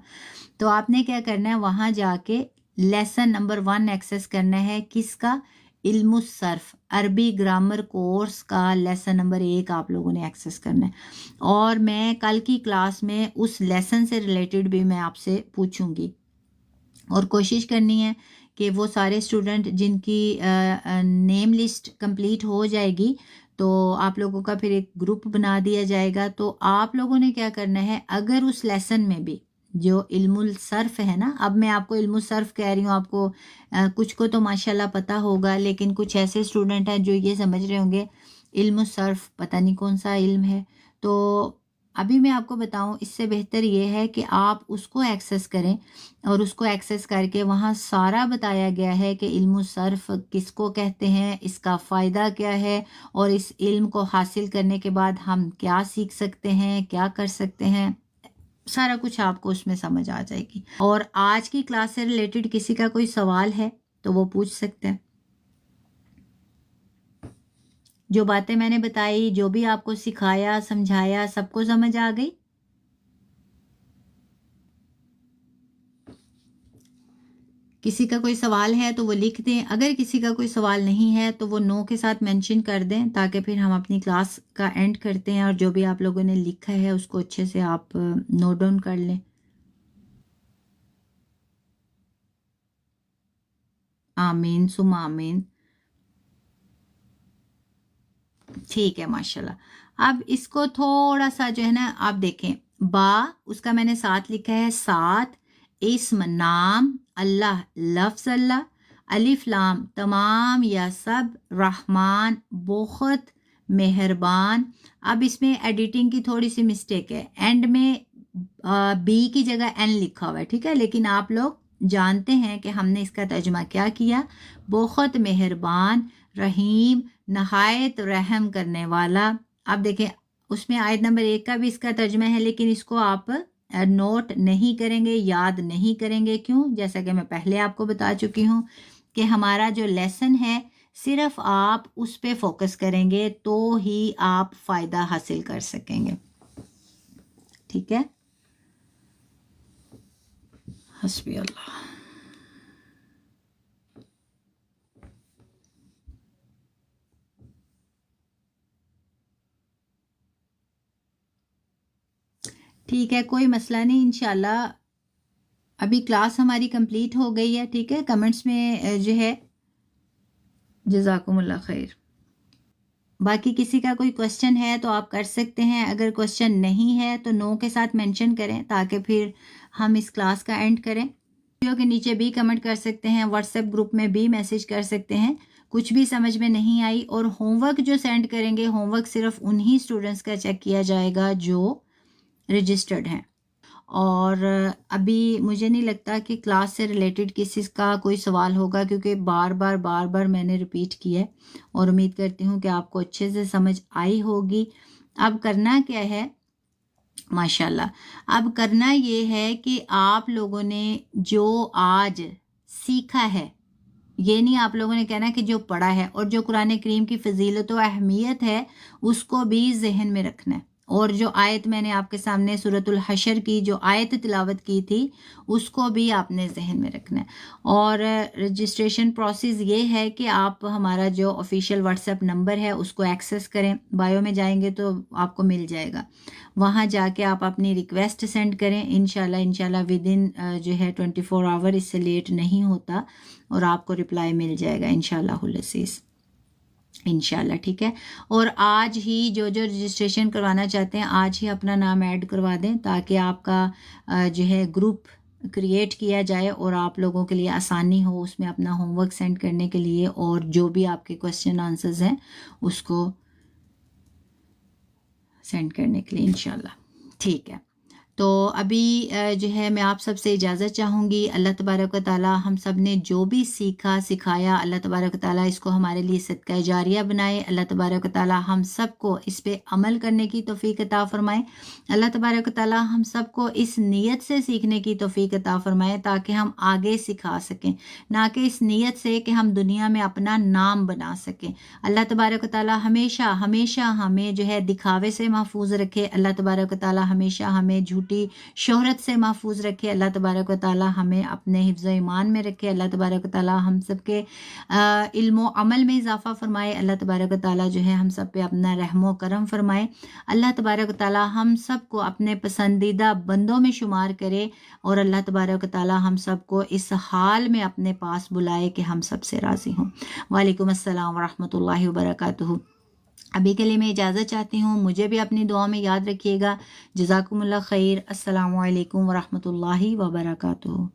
تو آپ نے کیا کرنا ہے، وہاں جا کے لیسن نمبر 1 ایکسیس کرنا ہے. کس کا؟ علم الصرف، عربی گرامر کورس کا لیسن نمبر 1 آپ لوگوں نے ایکسیس کرنا ہے. اور میں کل کی کلاس میں اس لیسن سے ریلیٹڈ بھی میں آپ سے پوچھوں گی، اور کوشش کرنی ہے کہ وہ سارے اسٹوڈنٹ جن کی نیم لسٹ کمپلیٹ ہو جائے گی تو آپ لوگوں کا پھر ایک گروپ بنا دیا جائے گا. تو آپ لوگوں نے کیا کرنا ہے، اگر اس لیسن میں بھی جو علم الصرف ہے نا، اب میں آپ کو علم الصرف کہہ رہی ہوں، آپ کو کچھ کو تو ماشاءاللہ پتہ ہوگا، لیکن کچھ ایسے اسٹوڈنٹ ہیں جو یہ سمجھ رہے ہوں گے علم الصرف پتہ نہیں کون سا علم ہے. تو ابھی میں آپ کو بتاؤں، اس سے بہتر یہ ہے کہ آپ اس کو ایکسیس کریں، اور اس کو ایکسیس کر کے وہاں سارا بتایا گیا ہے کہ علم الصرف کس کو کہتے ہیں، اس کا فائدہ کیا ہے، اور اس علم کو حاصل کرنے کے بعد ہم کیا سیکھ سکتے ہیں، کیا کر سکتے ہیں. سارا کچھ آپ کو اس میں سمجھ آ جائے گی. اور آج کی کلاس سے ریلیٹڈ کسی کا کوئی سوال ہے تو وہ پوچھ سکتے ہیں. جو باتیں میں نے بتائی، جو بھی آپ کو سکھایا سمجھایا، سب کو سمجھ آ گئی؟ کسی کا کوئی سوال ہے تو وہ لکھ دیں. اگر کسی کا کوئی سوال نہیں ہے تو وہ نو کے ساتھ مینشن کر دیں، تاکہ پھر ہم اپنی کلاس کا اینڈ کرتے ہیں، اور جو بھی آپ لوگوں نے لکھا ہے اس کو اچھے سے آپ نوٹ ڈاؤن کر لیں. آمین ثم آمین. ٹھیک ہے، ماشاءاللہ. اب اس کو تھوڑا سا جو ہے نا آپ دیکھیں، با اس کا میں نے ساتھ لکھا ہے، ساتھ اسم نام اللہ، لفظ اللہ، الف لام تمام یا سب، رحمان بہت مہربان. اب اس میں ایڈیٹنگ کی تھوڑی سی مسٹیک ہے، اینڈ میں بی کی جگہ این لکھا ہوا ہے، ٹھیک ہے، لیکن آپ لوگ جانتے ہیں کہ ہم نے اس کا ترجمہ کیا کیا، بہت مہربان، رحیم، نہایت رحم کرنے والا. اب دیکھیں اس میں آیت نمبر 1 کا بھی اس کا ترجمہ ہے، لیکن اس کو آپ نوٹ نہیں کریں گے، یاد نہیں کریں گے. کیوں؟ جیسا کہ میں پہلے آپ کو بتا چکی ہوں کہ ہمارا جو لیسن ہے صرف آپ اس پہ فوکس کریں گے تو ہی آپ فائدہ حاصل کر سکیں گے. ٹھیک ہے، حسبی اللہ. ٹھیک ہے، کوئی مسئلہ نہیں. انشاءاللہ ابھی کلاس ہماری کمپلیٹ ہو گئی ہے. ٹھیک ہے، کمنٹس میں جو ہے جزاکم اللہ خیر. باقی کسی کا کوئی کوشچن ہے تو آپ کر سکتے ہیں، اگر کوشچن نہیں ہے تو نو کے ساتھ مینشن کریں تاکہ پھر ہم اس کلاس کا اینڈ کریں. ویڈیو کے نیچے بھی کمنٹ کر سکتے ہیں، واٹس ایپ گروپ میں بھی میسج کر سکتے ہیں. کچھ بھی سمجھ میں نہیں آئی، اور ہوم ورک جو سینڈ کریں گے، ہوم ورک صرف انہی اسٹوڈنٹس کا چیک کیا جائے گا جو رجسٹرڈ ہیں. اور ابھی مجھے نہیں لگتا کہ کلاس سے ریلیٹڈ کسی کا کوئی سوال ہوگا، کیونکہ بار بار میں نے ریپیٹ کیا ہے، اور امید کرتی ہوں کہ آپ کو اچھے سے سمجھ آئی ہوگی. اب کرنا کیا ہے، ماشاءاللہ، اب کرنا یہ ہے کہ آپ لوگوں نے جو آج سیکھا ہے، یہ نہیں آپ لوگوں نے کہنا کہ جو پڑھا ہے، اور جو قرآن کریم کی فضیلت و اہمیت ہے اس کو بھی ذہن میں رکھنا ہے. اور جو آیت میں نے آپ کے سامنے سورۃ الحشر کی جو آیت تلاوت کی تھی اس کو بھی آپ نے ذہن میں رکھنا ہے. اور رجسٹریشن پروسیس یہ ہے کہ آپ ہمارا جو آفیشیل واٹس ایپ نمبر ہے اس کو ایکسیس کریں، بایو میں جائیں گے تو آپ کو مل جائے گا. وہاں جا کے آپ اپنی ریکویسٹ سینڈ کریں. انشاءاللہ ود ان جو ہے 24 آور، اس سے لیٹ نہیں ہوتا، اور آپ کو رپلائی مل جائے گا انشاءاللہ العزیز. انشاءاللہ، ٹھیک ہے. اور آج ہی جو رجسٹریشن کروانا چاہتے ہیں آج ہی اپنا نام ایڈ کروا دیں تاکہ آپ کا جو ہے گروپ کریٹ کیا جائے اور آپ لوگوں کے لیے آسانی ہو اس میں اپنا ہوم ورک سینڈ کرنے کے لیے، اور جو بھی آپ کے کویسچن آنسرز ہیں اس کو سینڈ کرنے کے لیے انشاءاللہ. ٹھیک ہے، تو ابھی جو ہے میں آپ سب سے اجازت چاہوں گی. اللہ تبارک و تعالیٰ ہم سب نے جو بھی سیکھا سکھایا، اللہ تبارک و تعالیٰ اس کو ہمارے لیے صدقہ جاریہ بنائے. اللہ تبارک و تعالیٰ ہم سب کو اس پہ عمل کرنے کی توفیق عطا فرمائے. اللہ تبارک و تعالیٰ ہم سب کو اس نیت سے سیکھنے کی توفیق عطا فرمائے تاکہ ہم آگے سکھا سکیں، نہ کہ اس نیت سے کہ ہم دنیا میں اپنا نام بنا سکیں. اللہ تبارک و تعالیٰ ہمیشہ ہمیشہ ہمیں جو ہے دکھاوے سے محفوظ رکھے. اللہ تبارک و تعالیٰ ہمیشہ ہمیں جھوٹی شہرت سے محفوظ رکھے. اللہ تبارک و تعالیٰ ہمیں اپنے حفظ و ایمان میں رکھے. اللہ تبارک و تعالیٰ ہم سب کے علم و عمل میں اضافہ فرمائے. اللہ تبارک و تعالیٰ جو ہے ہم سب پہ اپنا رحم و کرم فرمائے. اللہ تبارک و تعالیٰ ہم سب کو اپنے پسندیدہ بندوں میں شمار کرے، اور اللہ تبارک و تعالیٰ ہم سب کو اس حال میں اپنے پاس بلائے کہ ہم سب سے راضی ہوں. وعلیکم السلام ورحمۃ اللہ وبرکاتہ. ابھی کے لیے میں اجازت چاہتی ہوں، مجھے بھی اپنی دعا میں یاد رکھیے گا. جزاکم اللہ خیر. السلام علیکم ورحمۃ اللہ وبرکاتہ.